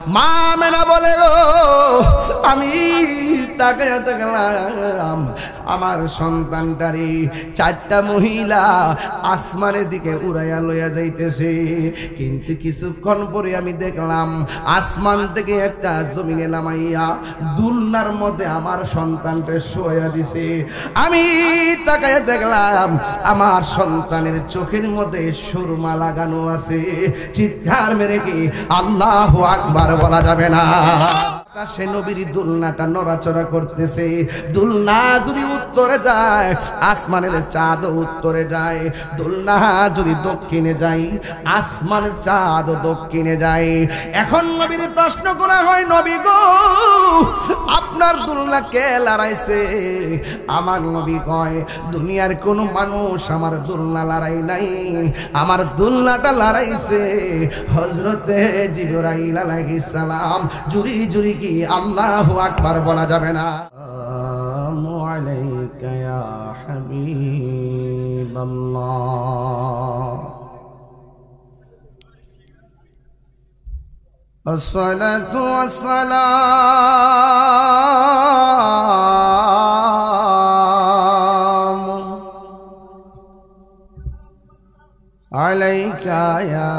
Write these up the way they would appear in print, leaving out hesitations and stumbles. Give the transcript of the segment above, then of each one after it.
মা মেনা বলে গো আমি তাকায়া দেখলাম আমার সন্তানটারে চারটা মহিলা আসমানের দিকে উড়াইয়া লইয়া যাইতেছে, কিন্তু কিছুক্ষণ পরে আমি দেখলাম আসমান থেকে একটা জমিনে নামাইয়া দুলনার মধ্যে আমার সন্তানকে শোয়া দিছে। আমি তাকায়া দেখলাম আমার সন্তানের চোখের মধ্যে সুরমা লাগানো আছে। চিৎকার মেরে কি আল্লাহু আকবার বলা যাবে না? সে নবীর দুলনাটা নড়াচড়া করতেছে। দুলনা যদি উত্তরে যায় আসমানের চাঁদ উত্তরে যায়, দুলনা যদি দক্ষিণে যায় আসমানের চাঁদ দক্ষিণে যায়। এখন নবীর প্রশ্ন করা হয়, নবী গো আপনার দুলনা কে লড়াইছে? আমার নবী কয় দুনিয়ার কোন মানুষ আমার দুলনা লড়াই নাই, আমার দুলনাটা লড়াইছে হযরতে জিবরাইল আলাইহিস সালাম। জুরি জুরি কি আল্লাহু আকবার বলা যাবে না? আসসালামু আলাইকা ইয়া হাবিবাল্লাহ, আসসালাতু ওয়াসসালামু আলাইকা ইয়া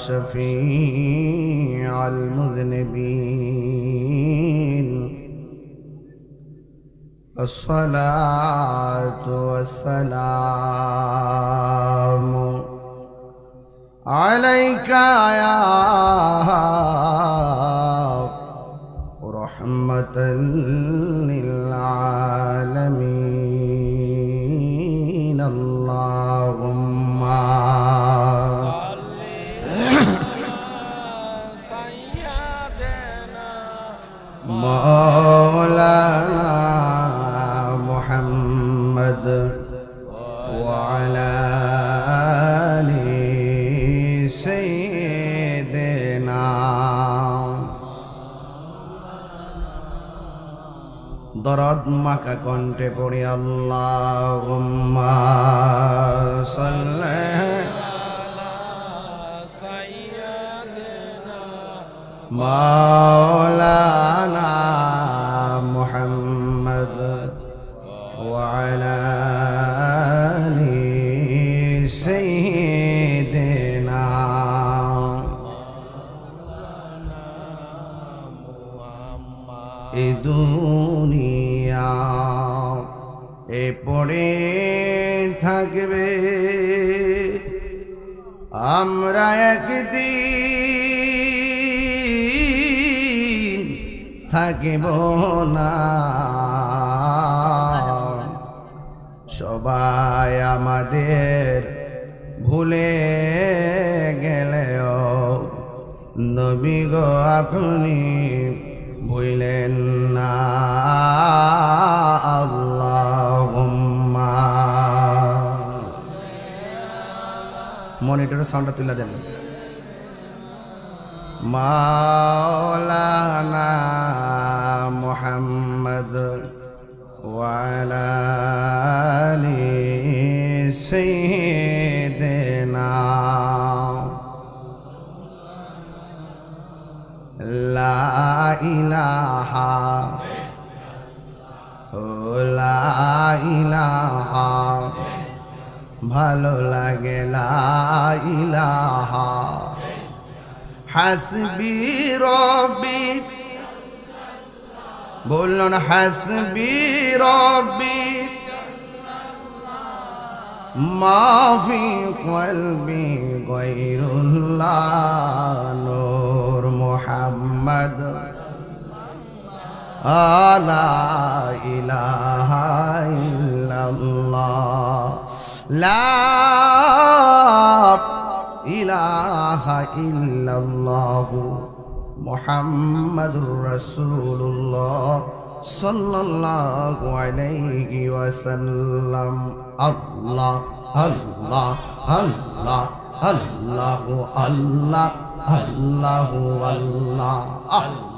শফীআল মুযনিবিন, আসসালাতু ওয়াসসালামু আলাইকা ইয়া রাহমাতাল লিল আলামিন। আল্লাহুম্মা মাওলানা মুহাম্মদ ওয়া আলা আলি সাইয়্যিদিনা। দরদ মাকা কণ্ঠে পড়ি আল্লাহুম্মা সাল্লি মাওলানা মুহাম্মদ ওয়া আলা আলি সাইয়্যিদিনা। এ দুনিয়া এ পড়ে থাকবে, আমরা একদিন থাকিব না। সবাই আমাদের ভুলে গেলেও নবী গো আপনি ভুলেন না। আল্লাহুম্মা মনিটরের সাউন্ডটা তুলে দেন। মাওলানা মুহাম্মদ ওয়া আলা আলি সাইয়্যিদিনা। লা ইলাহা লা ইলাহা ভালো লাগে লা ইলাহা। হাসবি রব্বি বলুন হাসবি রব্বি মা ফি কলবি গায়রুল্লাহ। নূর মুহাম্মদ লা ইলাহা ইল্লাল্লাহ, লা ইলাহা ইল্লাল্লাহ মুহাম্মাদুর রাসূলুল্লাহ সাল্লাল্লাহু আলাইহি ওয়াসাল্লাম। আল্লাহ আল্লাহ আল্লাহ আল্লাহু আল্লাহ আল্লাহু আল্লাহ আল্লাহ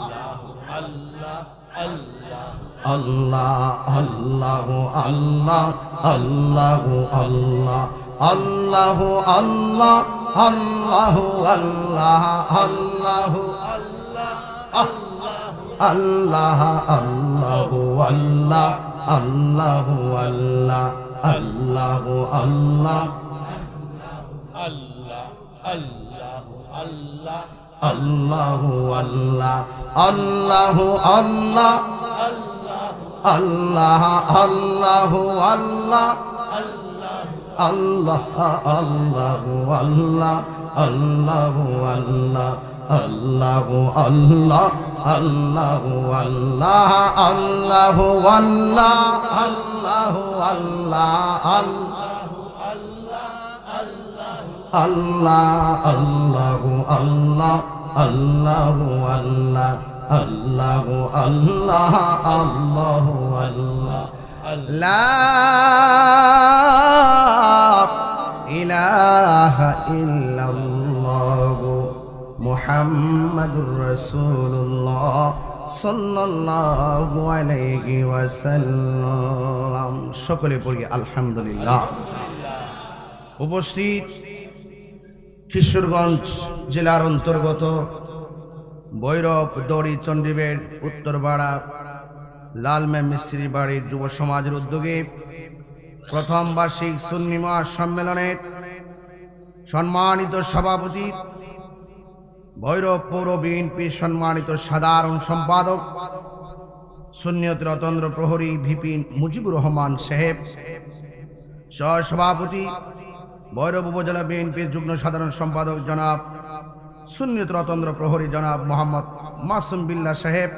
আল্লাহু আল্লাহ আল্লাহু আল্লাহ আল্লাহু আল্লাহ আল্লাহু আল্লাহ আল্লাহু আল্লাহ আল্লাহু আল্লাহ আল্লাহু আল্লাহ আল্লাহু আল্লাহ আল্লাহু আল্লাহ আল্লাহু আল্লাহ আল্লাহ আল্লাহু আল্লাহ আল্লাহ আল্লাহু আল্লাহ আল্লাহু আল্লাহ আল্লাহু আল্লাহ আল্লাহু আল্লাহ আল্লাহু আল্লাহ আল্লাহু আল্লাহ আল্লাহ আল্লাহু আল্লাহ আল্লাহু আল্লাহ আল্লাহু আল্লাহ আল্লাহু আল্লাহ লা ইলাহা ইল্লাল্লাহ মুহাম্মাদুর রাসূলুল্লাহ সাল্লাল্লাহু আলাইহি ওয়াসাল্লাম। সকলে পড়ি আলহামদুলিল্লাহ। উপস্থিত কিশোরগঞ্জ জেলার অন্তর্গত ভৈরব দড়ি চণ্ডীবের উত্তরপাড়া লালমে মিস্ত্রি বাড়ির যুব সমাজের উদ্যোগে প্রথম বার্ষিক সুন্নি মহাসম্মেলনের সম্মানিত সভাপতি, ভৈরব পৌর বিএনপির সম্মানিত সাধারণ সম্পাদক সুন্নিয়ত রতন্দ্র প্রহরী ভিপি মুজিবুর রহমান সাহেব, সহসভাপতি ভৈরব উপজেলা বিএনপির যুগ্ম সাধারণ সম্পাদক জনাব সুন্নিয়ত রতন্দ্র প্রহরী জনাব মোহাম্মদ মাসুম বিল্লাহ সাহেব,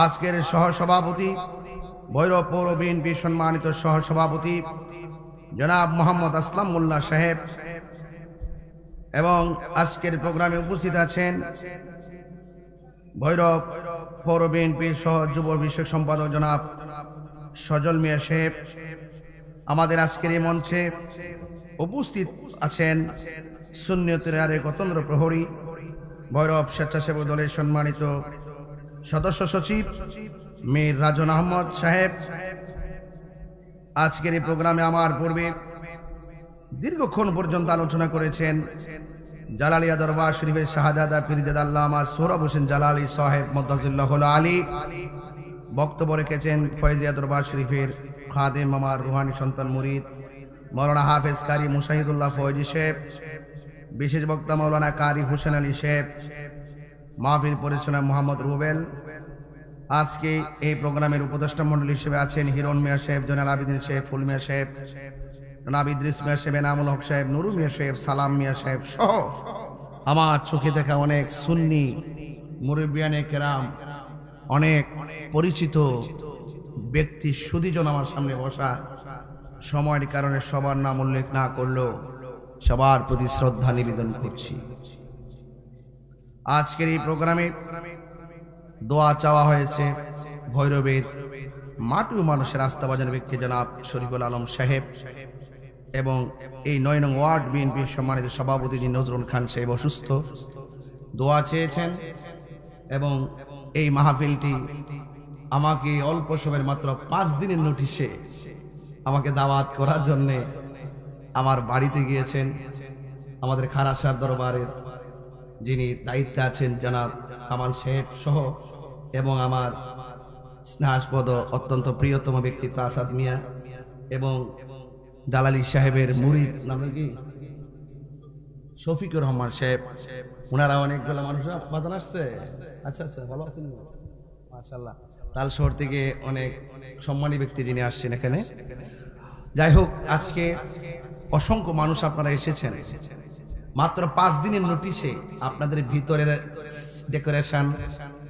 আজকের সহসভাপতি ভৈরব পৌর বিএনপির সম্মানিত সহসভাপতি জনাব মোহাম্মদ আসলাম মোল্লা সাহেব, এবং আজকের প্রোগ্রামে উপস্থিত আছেন ভৈরব পৌর বিএনপির সহ যুব বিষয়ক সম্পাদক জনাব সজল মিয়া সাহেব। আমাদের আজকের এই মঞ্চে উপস্থিত আছেন সুন্নিয়তের আরেক অতন্দ্র প্রহরী ভৈরব স্বেচ্ছাসেবক দলের সম্মানিত সদস্য সচিব মীর রাজন আহমদ সাহেব। আজকের এই প্রোগ্রামে আমার পূর্বে দীর্ঘক্ষণ পর্যন্ত আলোচনা করেছেন জালালিয়া দরবার শরীফের শাহজাদা পীরজাদা আল্লামা সোহরাব হোসেন জালালি সাহেব মদ্দাজিল্লাহ আলী। বক্তব্য রেখেছেন ফয়জিয়া দরবার শরীফের খাদেম আমার রুহানি সন্তান মুরিদ মৌলানা হাফেজ কারি মুশাহিদুল্লাহ ফয়জি সাহেব, বিশেষ বক্তা মৌলানা কারি হোসেন আলী সাহেব, মাহফিল পরিচালনা মোহাম্মদ রুবেল। আজকে এই প্রোগ্রামের উপদেষ্টা মণ্ডলী হিসেবে আছেন হিরণ মিয়া সাহেব, জয়নাল আবিদিন সাহেব, ফুল মিয়া সাহেব, জনাব ইদ্রিস মিয়া সাহেব, এনামুল হক সাহেব, নুরু মিয়া সাহেব, সালাম মিয়া সাহেব সহ আমার চোখে দেখা অনেক সুন্নি মুরব্বিয়ানে কেরাম, অনেক পরিচিত ব্যক্তি সুদীজন আমার সামনে বসা। সময়ের কারণে সবার নাম উল্লেখ না করলেও সবার প্রতি শ্রদ্ধা নিবেদন করছি। আজকের এই প্রোগ্রামে দোয়া চাওয়া হয়েছে ভৈরবের মাটু মানুষের আস্থাভাজন ব্যক্তি জনাব শরীফুল আলম সাহেব, এবং এই ৯ নং ওয়ার্ড বিএনপির সম্মানিত সভাপতি নজরুল খান সাহেব অসুস্থ, দোয়া চেয়েছেন। এবং এই মাহফিলটি আমাকে অল্প সময়ের মাত্র 5 দিনের নোটিশে আমাকে দাওয়াত করার জন্যে আমার বাড়িতে গিয়েছেন আমাদের খারাসার দরবারের যিনি দায়িত্বে আছেন জনাব কামাল সাহেব সহ, এবং আমার স্নেহাস্পদ অত্যন্ত প্রিয়তম ব্যক্তিত্ব আসাদ মিয়া এবং জালালি সাহেবের মুরিদ নামে কি শফিকুর রহমান সাহেব, ওনারা অনেকগুলো মানুষ বাজান আসছে। আচ্ছা আচ্ছা, ভালো আছেন মাশাআল্লাহ। তালশহর থেকে অনেক সম্মানী ব্যক্তি যিনি আসছেন এখানে। যাই হোক, আজকে অসংখ্য মানুষ আপনারা এসেছেন। মাত্র 5 দিনের নোটিশে আপনাদের ভিতরের ডেকোরেশন,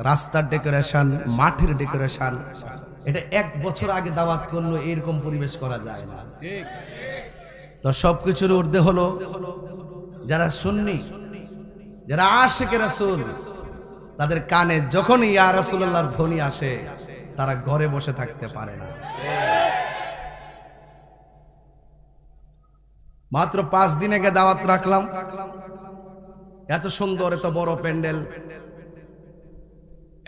রাস্তার ডেকোরেশন, মাঠের ডেকোরেশন, এটা 1 বছর আগে দাওয়াত করলো এরকম পরিবেশ করা যায় না। তো সবকিছুর ঊর্ধ্বে হলো যারা সুন্নি, যারা আশিকে রাসূল, তাদের কানে যখন ইয়া রাসূলুল্লাহর ধ্বনি আসে তারা ঘরে বসে থাকতে পারে না। মাত্র 5 দিন আগে দাওয়াত রাখলাম, এত সুন্দর এত বড় প্যান্ডেল,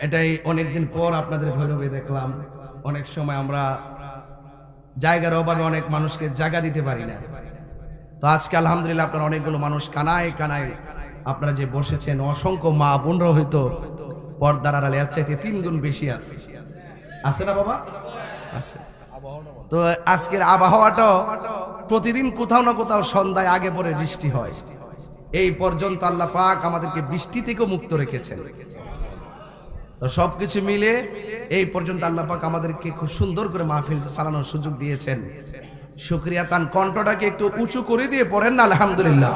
এটাই অনেকদিন পর আপনাদের ভৈরবে দেখলাম। অনেক সময় আমরা জায়গার অভাবে অনেক মানুষকে জায়গা দিতে পারি না। তো আজকে আলহামদুলিল্লাহ আপনারা অনেকগুলো মানুষ কানায় কানায় আপনারা যে বসেছেন অসংখ্য মা বোনরা হয়তো পর্দার আড়ালে এর চাইতে 3 গুণ বেশি আছে। আছে না বাবা? আছে। তো আজকের আবহাওয়াটা প্রতিদিন কোথাও না কোথাও সন্ধ্যায় আগে পরে বৃষ্টি হয়। এই পর্যন্ত আল্লাহ পাক আমাদেরকে বৃষ্টি থেকেও মুক্ত রেখেছেন। তো সবকিছু মিলে এই পর্যন্ত আল্লাহ পাক আমাদেরকে খুব সুন্দর করে মাহফিল চালানোর সুযোগ দিয়েছেন। শুকরিয়া। তান কণ্ঠটাকে একটু উঁচু করে দিয়ে পড়েন না আলহামদুলিল্লাহ।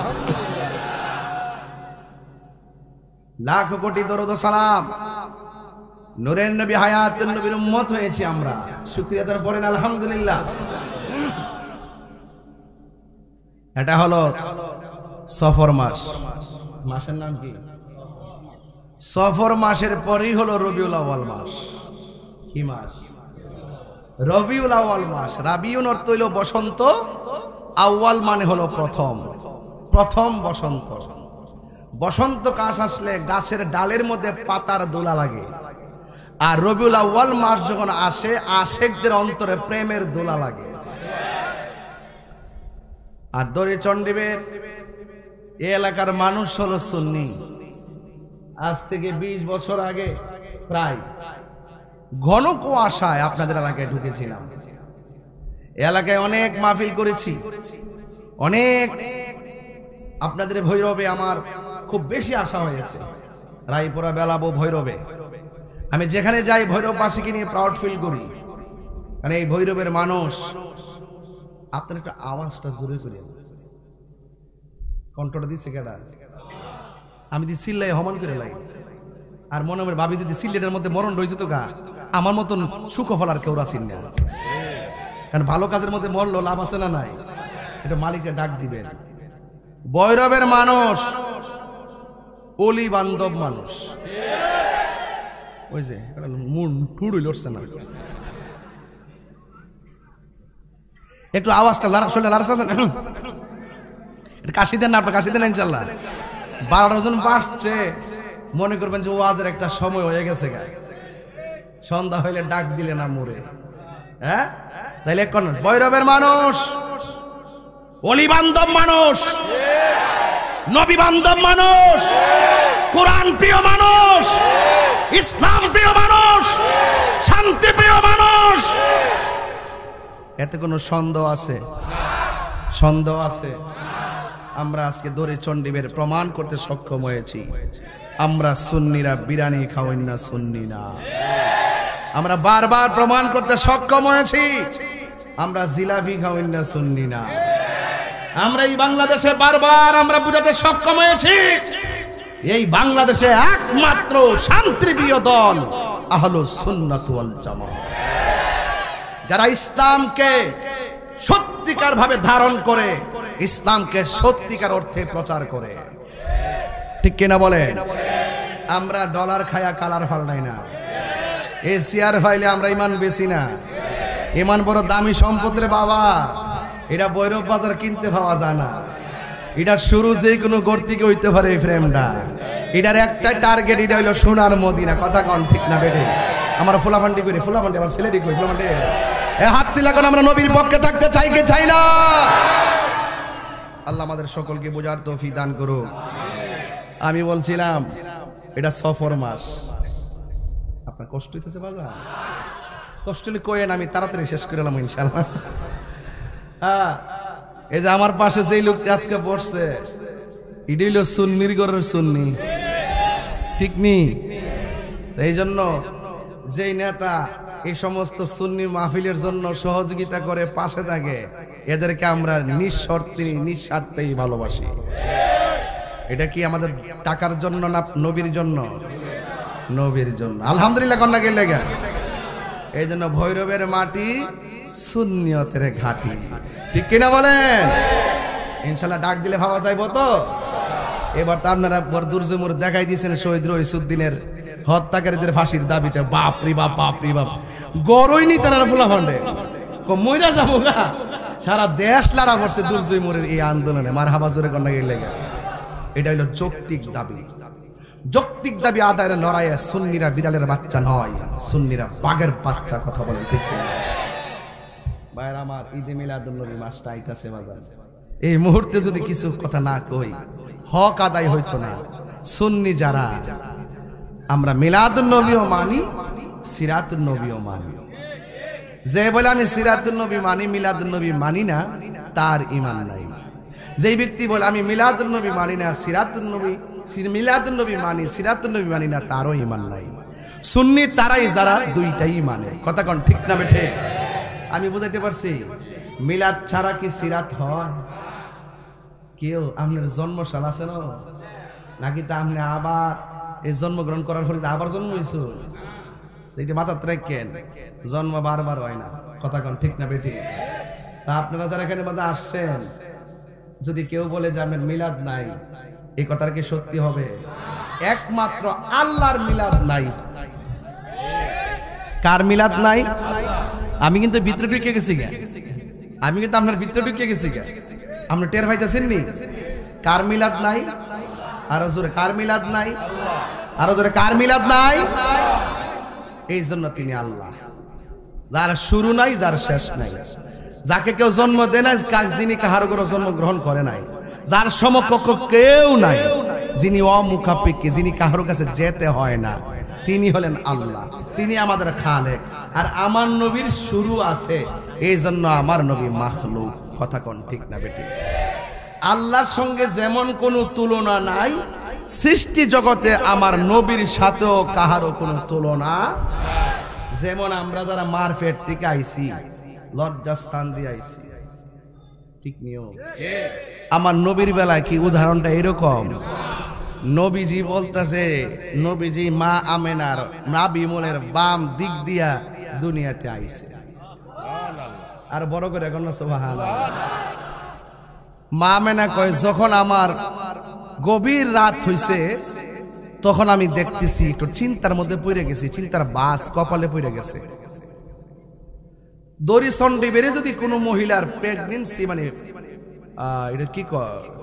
লাখ কোটি দরুদ ও সালাম নূরের নবী হায়াতুন নবীর উম্মত হয়েছি আমরা। শুকরিয়া তার পড়েন আলহামদুলিল্লাহ। এটা হলো সফর মাস। মাসের নাম কি? সফর মাসের পরেই হলো রবিউল আউয়াল মাস। কি মাস? রবিউল আউয়াল মাস। রাবিউন অর্থ হইল বসন্ত, আউয়াল মানে হলো প্রথম, প্রথম বসন্ত। বসন্ত কাশ আসলে গাছের ডালের মধ্যে পাতার দোলা লাগে, আর রবিউল আউয়াল মাস যখন আসে আশেকদের অন্তরে প্রেমের দোলা লাগে। আর দড়ি চন্ডিবের এই এলাকার মানুষ হলো সুন্নি। আজ থেকে 20 বছর আগে প্রায় ঘন কুয়াশায় আপনাদের এলাকায় ঢুকেছিলাম। এলাকায় অনেক মাহফিল করেছি, অনেক আপনাদের ভৈরবে আমার খুব বেশি আশা হয়েছে। রায়পুরা বেলাবো ভৈরবে আমি যেখানে যাই ভৈরববাসীকে নিয়ে প্রাউড ফিল করি, কারণ এই ভৈরবের মানুষ। আপনার একটা আওয়াজটা জোরে করে কণ্ঠটা দিচ্ছে কেডা? আমি দি চিল্লাই হমান করে লাগে, আর মনে মনে ভাবি যদি সিলেটের মধ্যে মরণ রয়েছে তো গা আমার মতন সুখ ফলার কেউ আছেন না। কারণ ভালো কাজের মধ্যে মরলো লাভ আছে না নাই? এটা মালিককে ডাক দিবেন। ভৈরবের মানুষ অলি বান্ধব মানুষ। ওই যে লড়ছে না, একটু আওয়াজটা কাশি দেন না, আপনার কাশি দেন ইনশাল্লাহ। 12 জন পাঠছে, মনে করবেন যে ওয়াজের একটা সময় হয়ে গেছে, সন্ধ্যা হইলে ডাক দিলে না মোরে। হ্যাঁ, তাইলে ভৈরবের মানুষ অলি বান্ধব মানুষ, নবী বান্ধব মানুষ, কোরআন প্রিয় মানুষ, ইসলাম প্রিয় মানুষ, শান্তি প্রিয় মানুষ। এতে কোনো সন্দেহ আছে? সন্দেহ আছে? আমরা আজকে দড়ি চন্ডিবের প্রমাণ করতে সক্ষম হয়েছি আমরা সুন্নিরা বিরিয়ানি খাওয়াই না, সুন্নি না। আমরা বারবার প্রমাণ করতে সক্ষম হয়েছি আমরা জিলাপি খাওয়াই না, সুন্নি না। আমরা এই বাংলাদেশে বারবার আমরা বুঝাতে সক্ষম হয়েছি এই বাংলাদেশে একমাত্র শান্তিপ্রিয় দল আহলুস সুন্নাত ওয়াল জামাত, যারা ইসলামকে সত্যিকার ভাবে ধারণ করে, ইসলামকে সত্যিকার অর্থে প্রচার করে। ঠিক কিনা বলেন? আমরা ডলার খায়া কালার ফাল্লাই না, এশিয়ার ফাইলে আমরা ইমান বেশি না। ইমান বড় দামি সম্পদ রে বাবা, এটা ভৈরব বাজার কিনতে পাওয়া যায় না। এটা শুরু যে কোনো গর্তিকে হইতে পারে এই ফ্রেমটা। এটার একটা টার্গেট, এটা হইলো সোনার মদিনা। কথা কন ঠিক না বেটে? আমরা ফুলাফান্ডি করি, ফুলাফান্ডি আমার ছেলেটি করি, ফুলাফান্ডি হাত দিলে এখন আমরা নবীর পক্ষে থাকতে চাই কি চাই না? আল্লাহ আমাদের সকলকে বোঝার তৌফিক দান করুন। আমি বলছিলাম এটা সফর মাস। আপনার কষ্ট হইতেছে বাজার? কষ্ট হলে কয়েন, আমি তাড়াতাড়ি শেষ করে এলাম ইনশাআল্লাহ। হ্যাঁ, এই যে আমার পাশে যেই লোকটা আজকে বসছে, এটি হইল সুন্নির ঘরের সুন্নি, ঠিক নি? এই জন্য যেই নেতা এই সমস্ত সুন্নি মাহফিলের জন্য সহযোগিতা করে, পাশে থাকে, এদেরকে আমরা নিঃস্বার্থেই ভালোবাসি। এটা কি আমাদের টাকার জন্য না নবীর জন্য? নবীর জন্য। আলহামদুলিল্লাহ কন্যা গেলে গা। এই জন্য ভৈরবের মাটি সুন্নিয়তের ঘাটি, ঠিক কিনা বলেন? ইনশাল্লাহ ডাক দিলে ভাবা যাইব তো। এবার তো আপনারা দুর্জমুর দেখাই দিয়েছেন শহীদ রইসুদ্দিনের হত্যাকারীদের ফাঁসির দাবিতে। বাপরি বাপ, বাপরি বাপ, গরইনি তারা ফুলা ফান্ডে মইরা যাবো গা। সারা দেশ লাড়া করছে দুর্জমুরের এই আন্দোলনে। মার হাবা জোরে কন্যা গেলে গা। এটা হইল যৌক্তিক দাবি। যৌক্তিক দাবি আদায়ের লড়াইয়ে সুন্নিরা বিড়ালের বাচ্চা নয়, সুন্নিরা বাঘের বাচ্চা। কথা বলেন ঠিক কিনা? ভাইয়ের আমার, ঈদে মিলাদুন নবী মাসটা আইতাছে বাজার। এই মুহূর্তে যদি কিছু কথা না কই হক আদায় হইতো না। সুন্নি যারা আমরা মিলাদুন নবীও মানি, সিরাতুন নবীও মানি। যে বলে আমি সিরাতুন নবী মানি, মিলাদুন নবী মানি না, তার ঈমান নাই। যেই ব্যক্তি বলে আমি মিলাদুন নবী মানি না, সিরাতুন নবী মিলাদুন নবী মানি, সিরাতুন নবী মানি না, তারও ঈমান নাই। সুন্নি তারাই যারা দুইটাই মানে। কথা কোন ঠিক না বেঠে? আমি বুঝাইতে পারছি? মিলাদ ছাড়া কি সিরাত হয়? কেউ আপনার জন্মসাল আছে না, নাকি তা আপনি আবার এই জন্মগ্রহণ করার ফলে আবার জন্ম হয়েছে? এইটা মাথার রাখেন, জন্ম বারবার হয় না। কথা কোন ঠিক না বেঠে? তা আপনারা যারা এখানে মধ্যে আসছেন, যদি কেউ বলে যে আপনার মিলাদ নাই, এই কথাটা কি সত্যি হবে? একমাত্র আল্লাহর মিলাদ নাই। কার মিলাদ নাই? আমি কিন্তু ভিতরে ঢুকে গেছি গা, আমি কিন্তু আপনার ভিতরে ঢুকে গেছি গা। আপনি টের পাইতেছেন নি? কার মিলাদ নাই? আরো জোরে কার মিলাদ নাই? আরো জোরে কার মিলাদ নাই? এই জন্য তিনি আল্লাহ, যার শুরু নাই, যার শেষ নাই, যাকে কেউ জন্ম দেয় না, যিনি কাহার ঘরে জন্মগ্রহণ করে নাই, যার সমকক্ষ কেউ নাই, যিনি অমুখাপেক্ষী, যিনি কাহার কাছে যেতে হয় না, তিনি হলেন আল্লাহ। তিনি আমাদের খালেক। আর আমার নবীর শুরু আছে, এই জন্য আমার নবী মাখলুক। কথা কোন ঠিক না বেটি? আল্লাহর সঙ্গে যেমন কোনো তুলনা নাই, সৃষ্টি জগতে আমার নবীর সাথেও কাহারও কোনো তুলনা। যেমন আমরা যারা মারফেট থেকে আইছি, লজ্জাস্থান দিয়ে আইছি, ঠিক নিয়ম। আমার নবীর বেলায় কি উদাহরণটা এরকম? নবীজি বলতেছে, নবীজি মা আমেনার নাবিমুলের বাম দিক দিয়া দুনিয়াতে আইছে। আর বড় করে এখন না সুবহানাল্লাহ। মা আমেনা কয়, যখন আমার গভীর রাত হইছে, তখন আমি দেখতেছি একটু চিন্তার মধ্যে পড়ে গেছি, চিন্তার বাস কপালে পড়ে গেছে। দড়ি সন্ডি বেড়ে যদি কোনো মহিলার প্রেগনেন্সি মানে এটা কি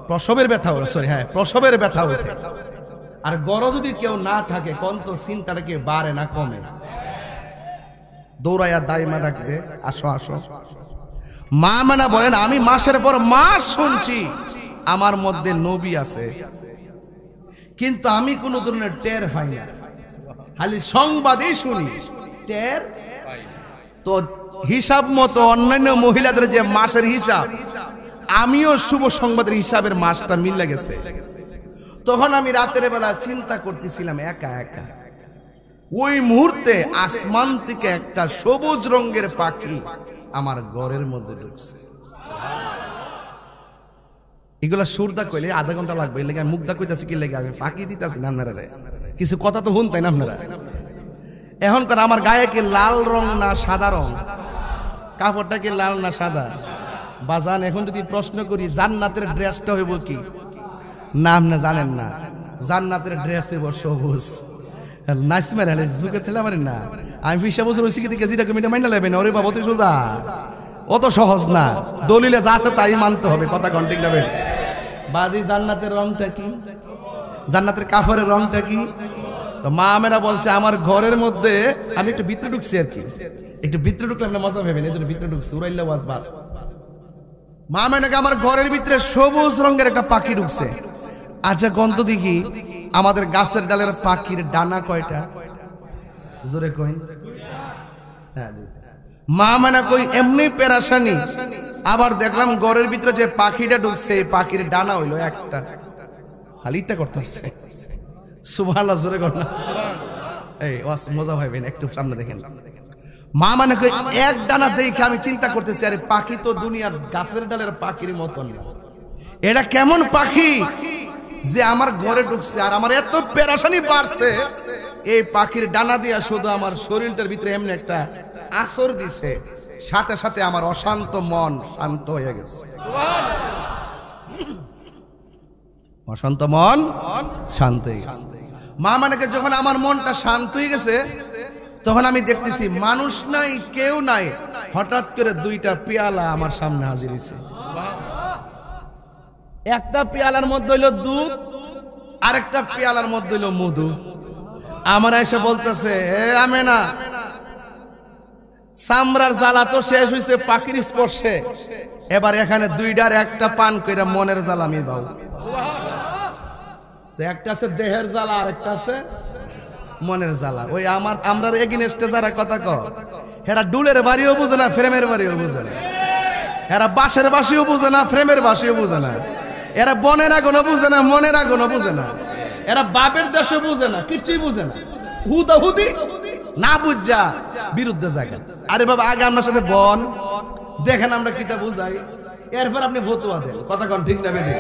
প্রসবের ব্যথা, সরি হ্যাঁ প্রসবের ব্যথা ওঠে, আর গড় যদি কেউ না থাকে, কোন তো চিন্তাটা কি বাড়ে না কমে? দৌড়াইয়া দাইমা ডাক দে, আসো আসো। মা মানা বলেন, আমি মাসের পর মাস শুনছি আমার মধ্যে নবী আছে, কিন্তু আমি কোন ধরনের টের পাই না, খালি সংবাদই শুনি, টের তো হিসাব মতো অন্যান্য মহিলাদের যে মাসের হিসাব, আমিও শুভ সংবাদের হিসাবের মাসটা মিলে গেছে। তখন আমি রাতের বেলা চিন্তা করতেছিলাম একা একা, ওই মুহূর্তে আসমান থেকে একটা সবুজ রঙের পাখি আমার ঘরের মধ্যে ঢুকছে। এগুলা সুরদা কইলে আধা ঘন্টা লাগবে, এর লাগে আমি মুখদা কইতাছি, কি লাগে আমি ফাঁকি দিতেছি না আপনারা, কিছু কথা তো শুনতেন না আপনারা। এখনকার আমার গায়ে কি লাল রং না সাদা রং? কাপড়টা কি লাল না সাদা? বাজান এখন যদি প্রশ্ন করি, জান্নাতের ড্রেসটা হইব কি? নাম না জানেন না, জান্নাতের ড্রেস হইব সবুজ। নাইসমের হলে যুগে থেলে পারেন না, আমি 20 বছর হয়েছি কি যেটা কমিটা মাইনা লাগবেন, ওরে বাবা অত সোজা, অত সহজ না। দলিলে যা আছে তাই মানতে হবে। কথা কন্টিক যাবে বাজি। জান্নাতের রংটা কি? জান্নাতের কাপড়ের রংটা কি? তো মা মেয়েরা বলছে, আমার ঘরের মধ্যে আমি একটু ভিতরে ঢুকছি, আর কি একটু ভিতরে ঢুকলাম না মজা ভেবেন, এই জন্য ভিতরে ঢুকছি, উড়াইলে ওয়াজ বাদ। মা মেয়েটাকে আমার ঘরের ভিতরে সবুজ রঙের একটা পাখি ঢুকছে। আচ্ছা গন্ত দেখি, আমাদের গাছের ডালের পাখির ডানা কয়টা? জোরে কইন। হ্যাঁ, মা মেনা কই এমনি পেরাশানি। আবার দেখলাম ঘরের ভিতরে যে পাখিটা ঢুকছে, এই পাখির ডানা হইলো একটা। হালিতা করতেছে সুবহানাল্লাহ, জোরে কর না। এই ওয়াজ মজা ভাইবেন, একটু সামনে দেখেন। মা মানে কই এক ডানা দেখে আমি চিন্তা করতেছি, আরে পাখি তো দুনিয়ার গাছের ডালের পাখির মতন, এটা কেমন পাখি যে আমার ঘরে ঢুকছে? আর আমার এত পেরেশানি বাড়ছে, এই পাখির ডানা দিয়া শুধু আমার শরীরটার ভিতরে এমনি একটা আসর দিছে, সাথে সাথে আমার অশান্ত মন শান্ত হয়ে গেছে। অশান্ত মন শান্ত হয়ে গেছে। মা মানে যখন আমার মনটা শান্ত হয়ে গেছে, তখন আমি দেখতেছি মানুষ নাই, কেউ নাই, হঠাৎ করে দুইটা পেয়ালা আমার সামনে হাজির হয়েছে। একটা পেয়ালার মধ্যে হইল দুধ, আরেকটা পেয়ালার মধ্যে হইল মধু। আমার এসে বলতেছে, হে আমেনা, চামড়ার জ্বালা তো শেষ হয়েছে পাখির স্পর্শে, এবার এখানে দুইটার একটা পান কইরা মনের জ্বালা মিবাও। তো একটা আছে দেহের জ্বালা আর একটা আছে মনের জ্বালা। ওই আমরা এগিনেস্টে যারা কথা ক হেরা ডুলের বাড়িও বুঝে না, ফ্রেমের বাড়িও বুঝে না, এরা বাঁশের বাসিও বুঝে না, ফ্রেমের বাসিও বুঝে না, এরা বনের আগুনও বুঝে না, মনের আগুনও বুঝে না, এরা বাপের দেশও বুঝে না, কিচ্ছুই বুঝে না, হুদা হুদি না বুঝা বিরুদ্ধে জায়গা। আরে বাবা আগে আপনার সাথে বন দেখেন আমরা কিতা বুঝাই, এরপর আপনি ফতুয়া দেন, কথা কন ঠিক না বেটি?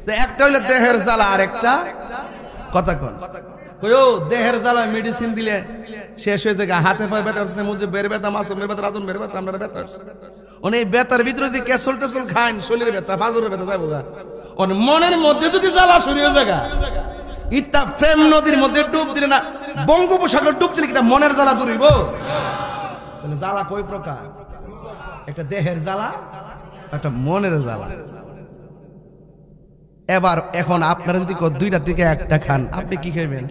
তো একটা হইলো দেহের জ্বালা আর একটা কথা কন কইও দেহের জ্বালা মেডিসিন দিলে শেষ হয়ে যায়, হাতে পায়ে ব্যথা হচ্ছে, মুজে বের ব্যথা, মাসুমের ব্যথা, রাজন বের ব্যথা, আমরা ব্যথা হচ্ছে, মানে এই ব্যথার ভিতরে যদি ক্যাপসুল ট্যাপসুল খান শরীরের ব্যথা, ফাজরের ব্যথা যাবো গা। ওর মনের মধ্যে যদি জ্বালা শুরু হয়ে যায়, ইতা প্রেম নদীর মধ্যে ডুব দিলে না, বঙ্গোপসাগর ডুব দিলে কিতা মনের জ্বালা দূর হইব? তাহলে জ্বালা কয় প্রকার? একটা দেহের জ্বালা, একটা মনের জ্বালা। এবার এখন আপনারা যদি দুইটা থেকে একটা খান, আপনি কি খাইবেন?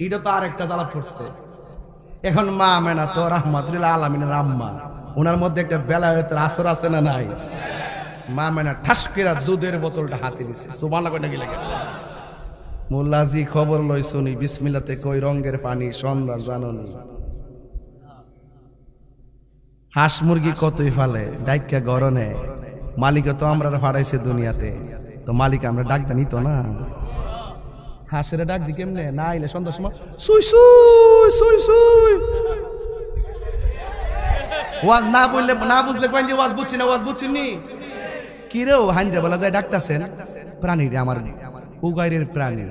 এটা তো আর একটা জ্বালা পড়ছে। এখন মা আমেনা তো রাহমাতুল্লাহ আলামিনের আম্মা, ওনার মধ্যে একটা বেলায়েতের আসর আছে না নাই? মা আমেনা ঠাস করে দুধের বোতলটা হাতে নিছে, সুবহানাল্লাহ কই না কি লাগে? মোল্লাজি খবর লই শুনি, বিসমিল্লাতে কই রঙের পানি সন্ধ্যা জাননি। হাঁস মুরগি কতই ফালে ডাইকা গরনে, মালিক তো আমরা ফাড়াইছে দুনিয়াতে, তো মালিক আমরা ডাক দানি তো না। হাঁসের ডাক দি কেমনে? না আইলে সন্ধ্যার সময় সুই সুই সুই সুই। ওয়াজ না বললে না বুঝলে কইন যে ওয়াজ বুঝছি না, ওয়াজ বুঝছিনি কি রে? ও হাঞ্জা বলা যায় ডাকতাছেন প্রাণী আমার উগাইরের প্রাণী।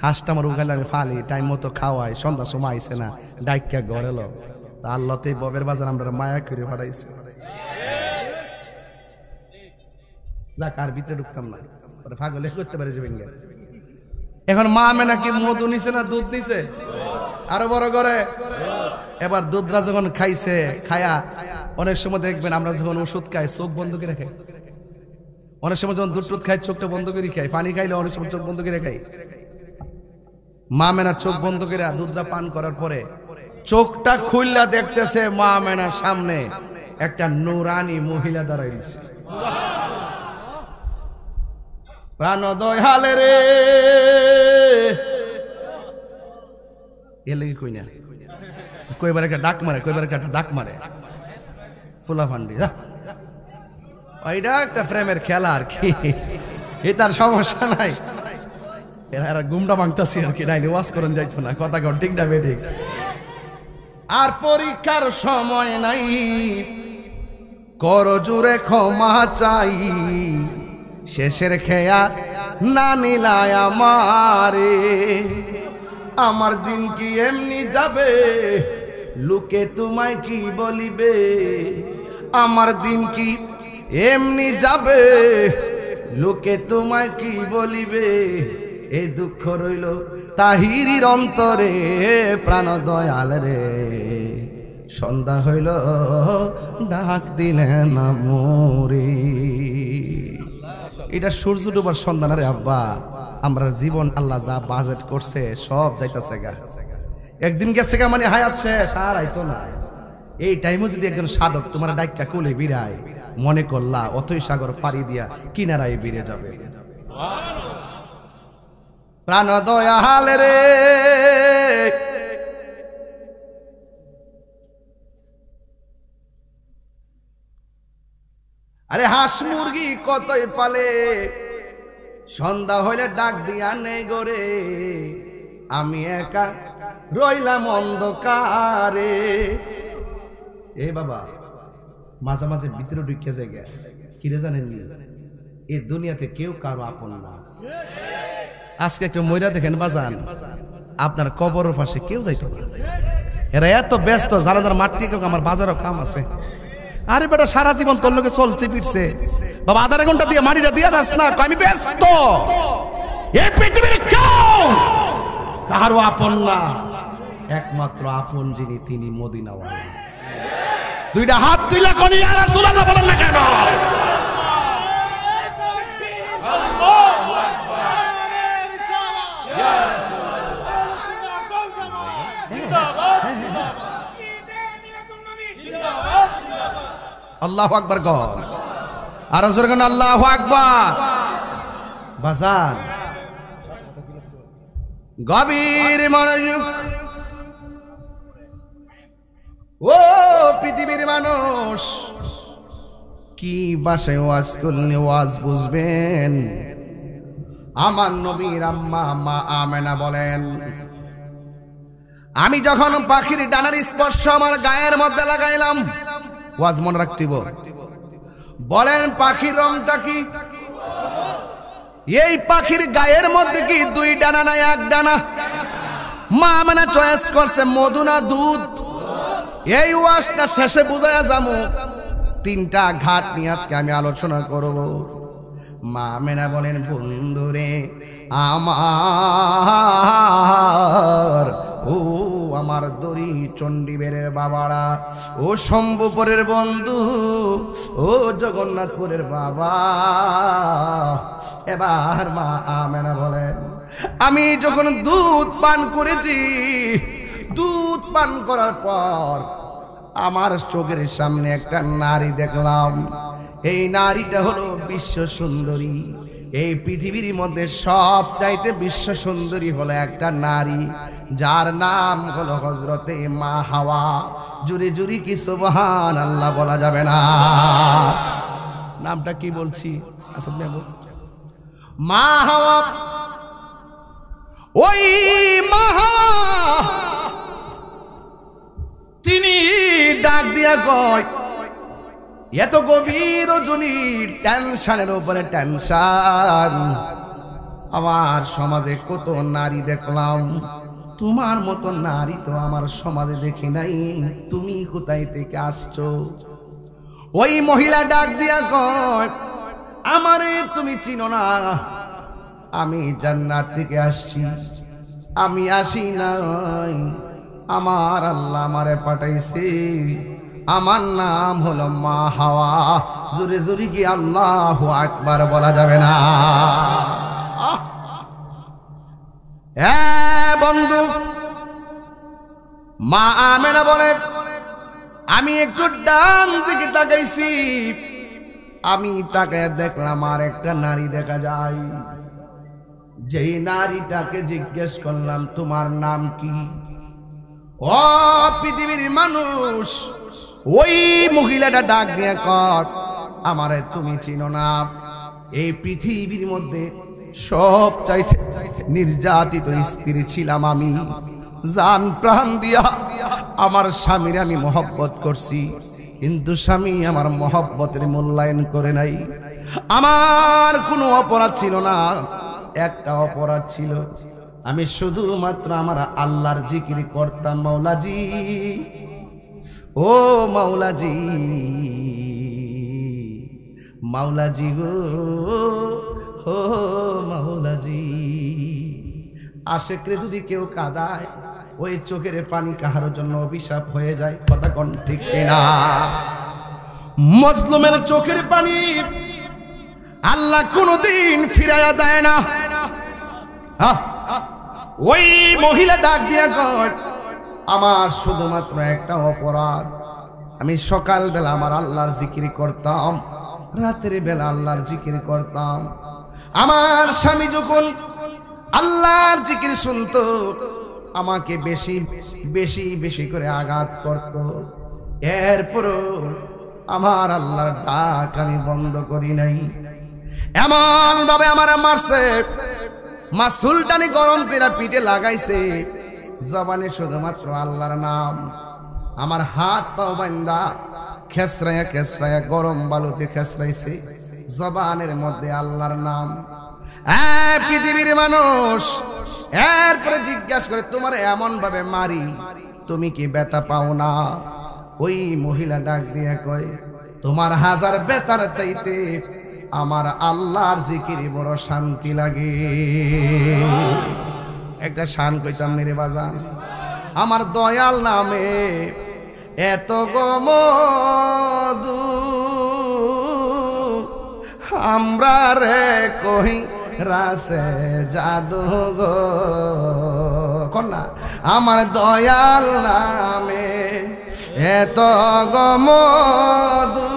হাঁসটা আমার উগাইলে আমি ফালি, টাইম মতো খাওয়াই, সন্ধ্যার সময় আইসে না, ডাইকা ঘরে লো। তা আল্লাহতে ববের বাজার আমরা মায়া করে ফাড়াইছে। যাক আর ভিতরে ঢুকতাম না, পাগলে করতে পারে যাবেন। এখন মা আমেনা কি মধু নিছে না দুধ নিছে? আরো বড় করে। এবার দুধরা যখন খাইছে, খায়া অনেক সময় দেখবেন আমরা যখন ওষুধ খাই চোখ বন্ধ করে খাই, অনেক সময় যখন দুধ টুধ খাই চোখটা বন্ধ করে খাই, পানি খাইলে অনেক সময় চোখ বন্ধ করে খাই। মা আমেনা চোখ বন্ধ করে দুধটা পান করার পরে চোখটা খুললা দেখতেছে মা আমেনার সামনে একটা নুরানি মহিলা দাঁড়াই রয়েছে। প্রাণদয় হালে রে এ লেগে কই না, কইবার একটা ডাক মারে, কইবার একটা ডাক মারে ফুলা ফান্ডি। ওইটা একটা প্রেমের খেলা আর কি, এ তার সমস্যা নাই। এরা গুমটা ভাঙতাছি আর কি, নাইলে ওয়াজ করন যাইতো না, কথা কর ঠিক না বেঠিক? আর পরীক্ষার সময় নাই, কর জুড়ে ক্ষমা চাই, শেষের খেয়া না নিলায় আমারে। আমার দিন কি এমনি যাবে, লোকে তোমায় কি বলিবে? আমার দিন কি এমনি যাবে, লোকে তোমায় কি বলিবে? এই দুঃখ রইল তাহিরির অন্তরে, প্রাণ দয়াল রে সন্ধ্যা হইল ডাক দিলেন না মোরে। এটা সূর্য ডুবার সন্ধ্যা না রে আব্বা, আমরা জীবন আল্লাহ যা বাজেট করছে সব যাইতাছে গা, একদিন গেছে গা মানে হায়াত শেষ, আর আইতো না। এই টাইমে যদি একজন সাধক তোমার ডাইকা কোলে বিরায়, মনে করলা অথই সাগর পাড়ি দিয়া কিনারায় বিরে যাবে। প্রাণ দয়াল রে আরে হাঁস মুরগি কতই পালে, সন্ধ্যা হইলে ডাক দিয়া নেই গরে, আমি একা রইলাম অন্ধকারে। এ বাবা মাঝে মাঝে ভিতরে ঢুকে যায় কিরে জানেন, এই দুনিয়াতে কেউ কারো আপন না। আজকে একটু মইরা দেখেন বাজান, আপনার কবরের পাশে কেউ যাইতো না। এরা এত ব্যস্ত, যারা যারা মারতে কেউ, আমার বাজারও কাম আছে। আরে বেটা সারা জীবন তোর লোকে চলছে ফিরছে, বাবা আধা ঘন্টা দিয়ে মাটিটা দিয়া যাস না, আমি ব্যস্ত। এই পৃথিবীর কেউ কারো আপন না, একমাত্র আপন যিনি তিনি মদিনাওয়ালা। দুইটা হাত তুইলা কোনি ইয়া রাসূলুল্লাহ বলেন না কেন? আল্লাহু আকবার। আর জোরে কোন আল্লাহু আকবার। বাজার গভীর মনোযোগ। ও পৃথিবীর মানুষ, কি ভাষায় ওয়াজ করলে ওয়াজ বুঝবেন? আমার নবীর আম্মা মা আমেনা বলেন, আমি যখন পাখির ডানার স্পর্শ আমার গায়ের মধ্যে লাগাইলাম, ওয়াজ মনে রাখতিব। বলেন পাখির রংটা কি? এই পাখির গায়ের মধ্যে কি দুই ডানা না এক ডানা? মা আমেনা চয়েস করছে মধু না দুধ। এই ওয়াজটা শেষে বুঝায়া যাবো। তিনটা ঘাট নিয়ে আজকে আমি আলোচনা করব। মা আমেনা বলেন, বন্ধুরে আমার, ও আমার দড়ি চণ্ডীবেরের বাবারা, ও শম্ভুপুরের বন্ধু, ও জগন্নাথপুরের বাবা। এবার মা আমেনা বলেন, আমি যখন দুধ পান করেছি, দুধ পান করার পর আমার চোখের সামনে একটা নারী দেখলাম। এই নারীটা হলো বিশ্ব সুন্দরী। এই পৃথিবীর মধ্যে সব চাইতে বিশ্ব সুন্দরী হলো একটা নারী, যার নাম হলো হযরতে মা হাওয়া। জুরি জুরি কি সুবহানাল্লাহ বলা যাবে না? নামটা কি বলছি? আসাদ ভাই বলছি মা হাওয়া। ওই মা হাওয়া তিনি ডাক দিয়া কয়, এত গভীর রজনীর টেনশনের উপরে টেনশন। আমার সমাজে কত নারী দেখলাম, তোমার মতো নারী তো আমার সমাজে দেখি নাই। তুমি কোথায় থেকে আসছো? ওই মহিলা ডাক দিয়া কয়, আমারে তুমি চিনো না, আমি জান্নাত থেকে আসছি। আমি আসি নাই, আমার আল্লাহ আমারে পাঠাইছে। আমার নাম হলো মা হাওয়া। জোরে জোরে কি আল্লাহু আকবার বলা যাবে না? বন্ধু, মা আমেনা বলে, আমি একটু ডান দিকে তাকাইছি, আমি তাকায় দেখলাম আর একটা নারী দেখা যায়। যেই নারীটাকে জিজ্ঞেস করলাম, তোমার নাম কি? ও পৃথিবীর মানুষ, ওই মহিলাটা ডাক দিয়ে কয়, আমারে তুমি চিনো না? এই পৃথিবীর মধ্যে সব চাইতে নির্যাতিত স্ত্রী ছিলাম আমি। জান প্রাণ দিয়া আমার স্বামীর আমি মহব্বত করছি, কিন্তু স্বামী আমার মহব্বতের মূল্যায়ন করে নাই। আমার কোনো অপরাধ ছিল না, একটা অপরাধ ছিল, আমি শুধুমাত্র আমার আল্লাহর জিকির করতাম। মাওলাজি, ও মাওলাজি, মাওলাজি গো, ও মাওলাজি। আশেকরে যদি কেউ কাঁদায়, ওই চোখের পানি কাহার জন্য অভিশাপ হয়ে যায়। কথা কোন ঠিক কিনা? মজলুমের চোখের পানি আল্লাহ কোনদিন ফিরাইয়া দেয় না। ওই মহিলা ডাক দিয়া কয়, আমার শুধুমাত্র একটা অপরাধ, আমি সকালবেলা আমার আল্লাহর জিকির করতাম, রাতের বেলা আল্লাহর জিকির করতাম। আমার স্বামী যখন আল্লাহর জিকির শুনতো, আমাকে বেশি বেশি বেশি করে আঘাত করত। এরপরও আমার আল্লাহর ডাক আমি বন্ধ করি নাই। এমন ভাবে আমার মারছে, মাসুলটানি গরম করে পিঠে লাগাইছে, জবানে শুধুমাত্র আল্লাহর নাম। আমার হাত পাও বান্দা খেসরায়া খেসরায়া গরম বালুতে খেসরাইছে, জবানের মধ্যে আল্লাহর নাম। পৃথিবীর মানুষ এরপরে জিজ্ঞাসা করে, তোমার এমন ভাবে মারি, তুমি কি ব্যথা পাও না? ওই মহিলা ডাক দিয়ে কয়, তোমার হাজার ব্যথার চাইতে আমার আল্লাহর জিকিরে বড় শান্তি লাগে। একটা শান কইতাম মেরে বাজান, আমার দয়াল নামে এত গমদু, আমরা রে কহি রাসে জাদু গো কন্যা। আমার দয়াল নামে এত গমদু,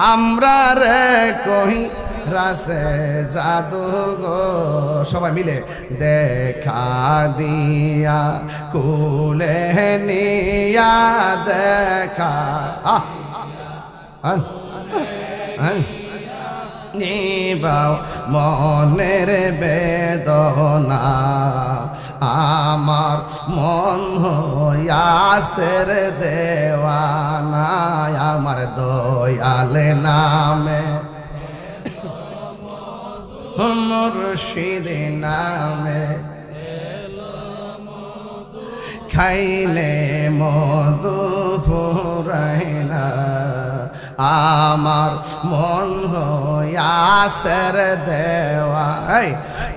আমরা রে কই রাসে জাদু গো সবাই মিলে দেখা দিয়া কুলে নিয়া দেখা নিবাও মনের বেদনা আমার মন হইয়াসের দেওয়ানা আমার দয়াল নামে মুর্শিদ নামে খাইলে মধু ফুরাইনা আমার মন হইয়াসের দেওয়া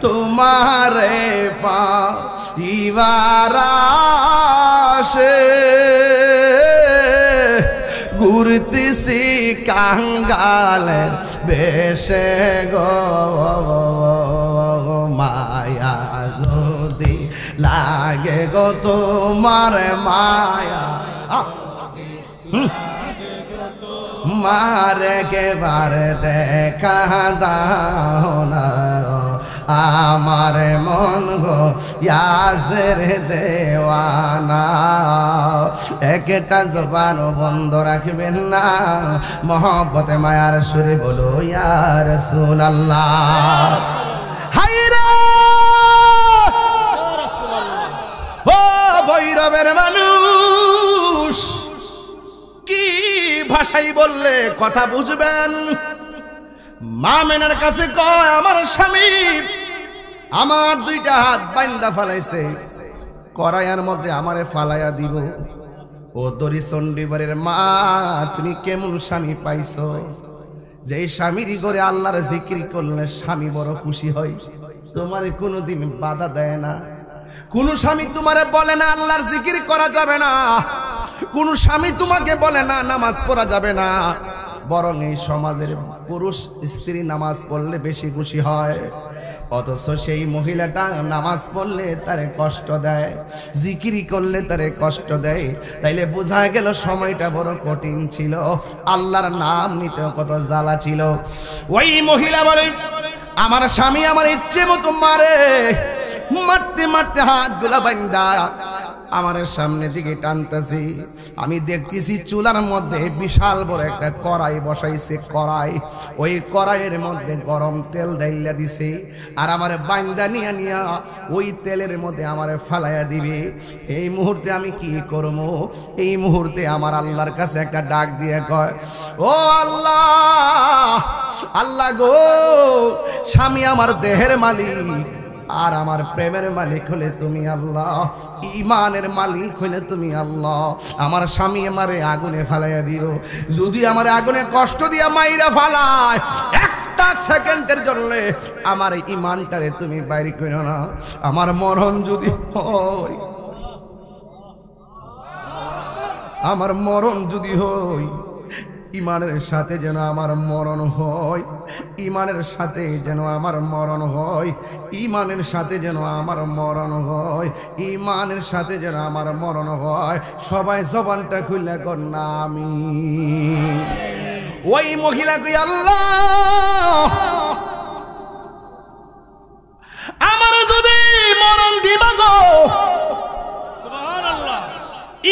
তোমারে পাইবার আশে ঘুরতেছি কাঙ্গালের বেশে গো মায়া যদি লাগে গো তোমার মায়া মারে के बार দেখা দাও না আমার মন গো ইয়াসের দেওয়ানা একটা জবান বন্ধ রাখবেন না মহব্বতে মায়ার সুরে বলো ইয়া রাসূলুল্লাহ হায়রে ও ভৈরবের মানুষ কি ভাষাই বললে কথা বুঝবেন মা মেনার কাছে কয় আমার স্বামী আমার দুইটা হাত বাইন্দা ফালাইছে করায়ার মধ্যে আমারে ফালাইয়া দিব ও দরি চণ্ডীবারের মা তুমি কেমন স্বামী পাইছো যে স্বামীর ঘরে আল্লাহর জিকির করলে স্বামী বড় খুশি হয় তোমারে কোনোদিন বাধা দেয় না কোন স্বামী তোমারে বলে না আল্লাহর জিকির করা যাবে না কোন স্বামী তোমাকে বলে না নামাজ পড়া যাবে না বরং এই সমাজের পুরুষ স্ত্রী নামাজ পড়লে বেশি খুশি হয় অথচ সেই মহিলাটা নামাজ পড়লে তারে কষ্ট দেয় জিকিরি করলে তারে কষ্ট দেয় তাইলে বোঝা গেল সময়টা বড় কঠিন ছিল আল্লাহর নাম নিতে কত জ্বালা ছিল ওই মহিলা বলে আমার স্বামী আমার ইচ্ছে মতো মারে মারতে মারতে হাতগুলা বান্ধা আমার সামনে দিকে টানতেছি আমি দেখতেছি চুলার মধ্যে বিশাল বড় একটা কড়াই বসাইছে কড়াই ওই কড়াইয়ের মধ্যে গরম তেল ঢাইলা দিছে আর আমার বান্দা নিয়া নিয়া ওই তেলের মধ্যে আমারে ফালাইয়া দিবে এই মুহূর্তে আমি কি করব এই মুহূর্তে আমার আল্লাহর কাছে একটা ডাক দিয়ে কয় ও আল্লাহ আল্লাহ গো স্বামী আমার দেহের মালিক আর আমার প্রেমের মালিক হলে তুমি আল্লাহ ঈমানের মালিক হলে তুমি আল্লাহ আমার স্বামী আমারে আগুনে ফালাইয়া দিও যদি আমারে আগুনে কষ্ট দিয়া মাইরা ফালায় একটা সেকেন্ডের জন্য আমার ঈমানটারে তুমি বাইরে করো না আমার মরণ যদি হয় আমার মরণ যদি হয় ঈমানের সাথে যেন আমার মরণ হয় ঈমানের সাথে যেন আমার মরণ হয় ঈমানের সাথে যেন আমার মরণ হয় ঈমানের সাথে যেন আমার মরণ হয় সবাই জবানটা খুলে কর না আমিন ওই মহিলা কই আল্লাহ আমার যদি মরণ দিবা গো সুবহানাল্লাহ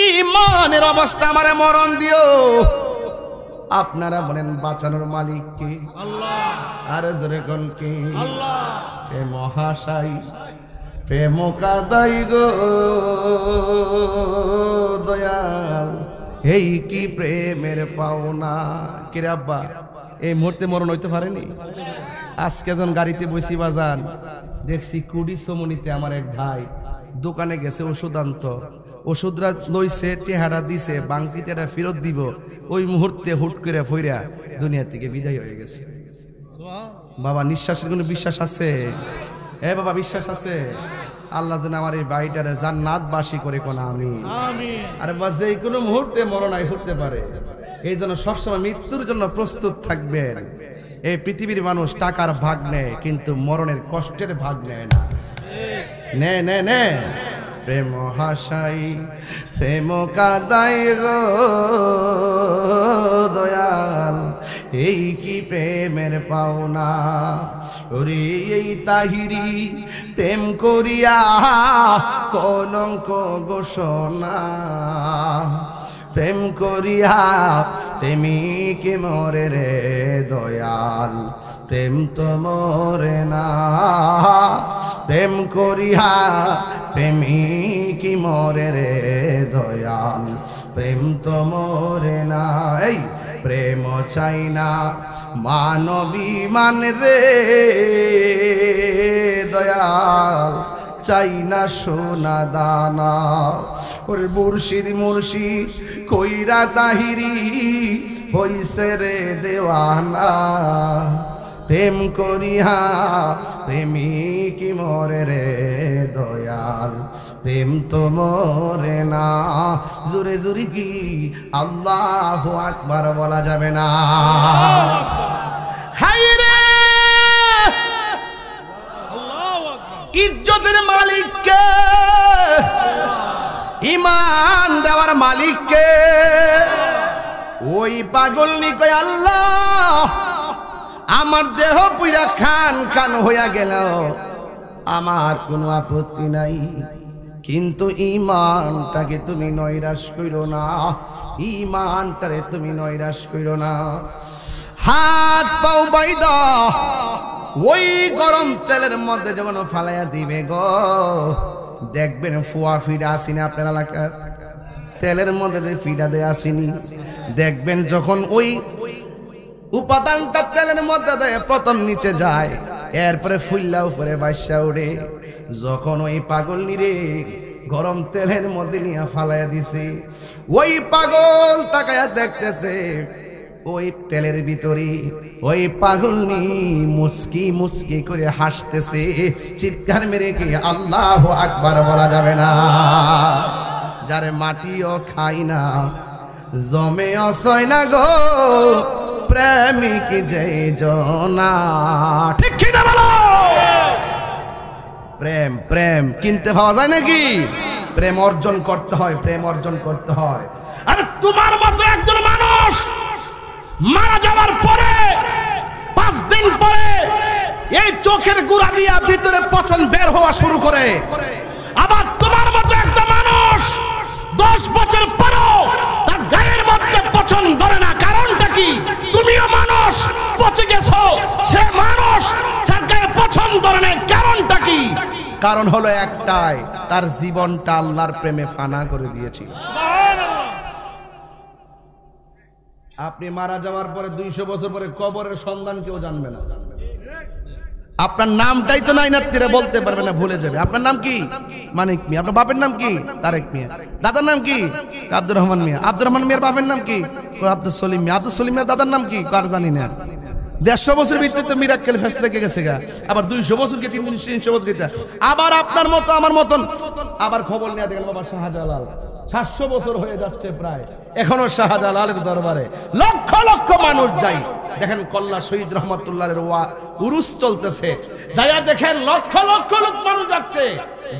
ঈমানের অবস্থা আমারে মরণ দিও আপনারা বলেন বাঁচানোর মালিক কে আল্লাহ আর জোরে কোন কে আল্লাহ হে মহাশয় প্রেম কাদাই গো দয়াল এই কি প্রেমের পাওনা কে রে আব্বা এই মুহূর্তে মরণ হইতে পারেনি আজকে যখন গাড়িতে বসি বাজান দেখছি কুড়ি সমনিতে আমার এক ভাই দোকানে গেছে ওষুধ আনতো ওষুধরা লইছে টেহারা দিছে বাংসিটা ফেরত দিব ওই মুহূর্তে হুট করে ফইরা দুনিয়া থেকে বিদায় হয়ে গেছে বাবা নিঃশ্বাসের কোনো বিশ্বাস আছে এ বাবা বিশ্বাস আছে আল্লাহ যেন আমার এই বাড়িটারে জান্নাতবাসী করে কোন আমিন আরে বাবা যে কোনো মুহূর্তে মরণ আই ফুটতে পারে এই জন্য সবসময় মৃত্যুর জন্য প্রস্তুত থাকবেন এই পৃথিবীর মানুষ টাকার ভাগ নেয় কিন্তু মরণের কষ্টের ভাগ নেয় না নে নে নে প্রেম হাসাই প্রেম কাদাই গো দয়াল এই কি প্রেমের পাওনা। ওরে এই তাহিরি প্রেম করিয়া কলঙ্ক ঘোষণা, প্রেম করিয়া প্রেমিক মরে রে দয়াল, প্রেম তো মরে না। প্রেম করিয়া প্রেমিক মরে রে দয়াল, প্রেম তো মরে না। এই প্রেম চাই না মানবী মান রে দয়াল, চাই না সোনা দানা। ওরে মুর্শিদ মুর্শিদ কইরা তাহিরি হইছে রে দেওয়ানা, প্রেম করিয়া প্রেমিক মরে রে দয়াল, প্রেম তো মরে না। জোরে জোরে কি আল্লাহু আকবার বলা যাবে না? হায় রে ইজ্জতের মালিককে, ঈমান দেওয়ার মালিককে, ওই পাগলনি কয় আল্লাহ আমার দেহ পুরা খান খান হইয়া গেল, আমার কোনো আপত্তি নাই, কিন্তু ঈমানটাকে তুমি নৈরাশ কইরো না, ঈমানটারে তুমি নৈরাশ কইরো না। হাত পাও বাইদা ওই গরম তেলের মধ্যে যখন ফালাইয়া দিবে গো, দেখবেন ফুয়া ফিডা আসিনি আপনার এলাকার তেলের মধ্যে যে ফিডা দেয়া আসিনি, দেখবেন যখন ওই উপাদানটা তেলের মধ্যে দেয় প্রথম নিচে যায়, এরপরে ফুল্লা উপরে বাইসা উড়ে। যখন ওই পাগল নিরে গরম তেলের মধ্যে নিয়ে ফালাইয়া দিছে, ওই পাগল তাকায়া দেখতেছে ওই তেলের ভিতরে ওই পাগলনি মুস্কি মুস্কি করে হাসতেছে, চিৎকার মেরে কি আল্লাহু আকবার বলা যাবে না? যারে মাটিও খাই না জমে অসয় না গো প্রেমিক যে জনা, ঠিক কি না বলো? প্রেম প্রেম কিনতে পাওয়া যায় নাকি? প্রেম অর্জন করতে হয়, প্রেম অর্জন করতে হয়। আরে তোমার মতো একজন মানুষ মারা যাওয়ার পরে 5 দিন পরে এই চোখের গুড়া দিয়া ভিতরে পচন বের হওয়া শুরু করে, আবার তোমার মতো একটা মানুষ 10 বছর পরেও তার গায়ের মধ্যে পচন ধরে না। কারণটা কি? তুমিও মানুষ, পচে গেছো, সে মানুষ তার গায়ে পচন ধরে না। কারণটা কি? কারণ হলো একটাই, তার জীবনটা আল্লাহর প্রেমে ফানা করে দিয়েছিল। আপনি মারা যাওয়ার পরে 200 বছর পরে কবরের সন্ধান কেউ জানবে না, আপনার নামটাই তো নাই নাতিরা বলতে পারবে না, ভুলে যাবে। আপনার নাম কি? মানিক মিয়া। আপনার বাপের নাম কি? তারেক মিয়া। দাদার নাম কি? আব্দুর রহমান মিয়া। আব্দুর রহমান মিয়ার বাপের নাম কি? আব্দুল সলিম মিয়া। আব্দুল সলিম মিয়ার দাদার নাম কি? কার জানি না। 150 বছর ভিতরে তো মিরাক্কেল ফেস লেগে গেছে গা, আবার 200 বছরকে 300 বছর গেছে, আবার আপনার মতো আমার মতন আবার খবর নিয়ে দেখেন বাবা শাহজালাল 700 বছর হয়ে যাচ্ছে প্রায়, এখনো শাহজালালের দরবারে লক্ষ লক্ষ মানুষ যায়। দেখেন কল্লা শহীদ রহমতুল্লাহের উরুস চলতেছে, যাইয়া দেখেন লক্ষ লক্ষ লোক মানুষ যাচ্ছে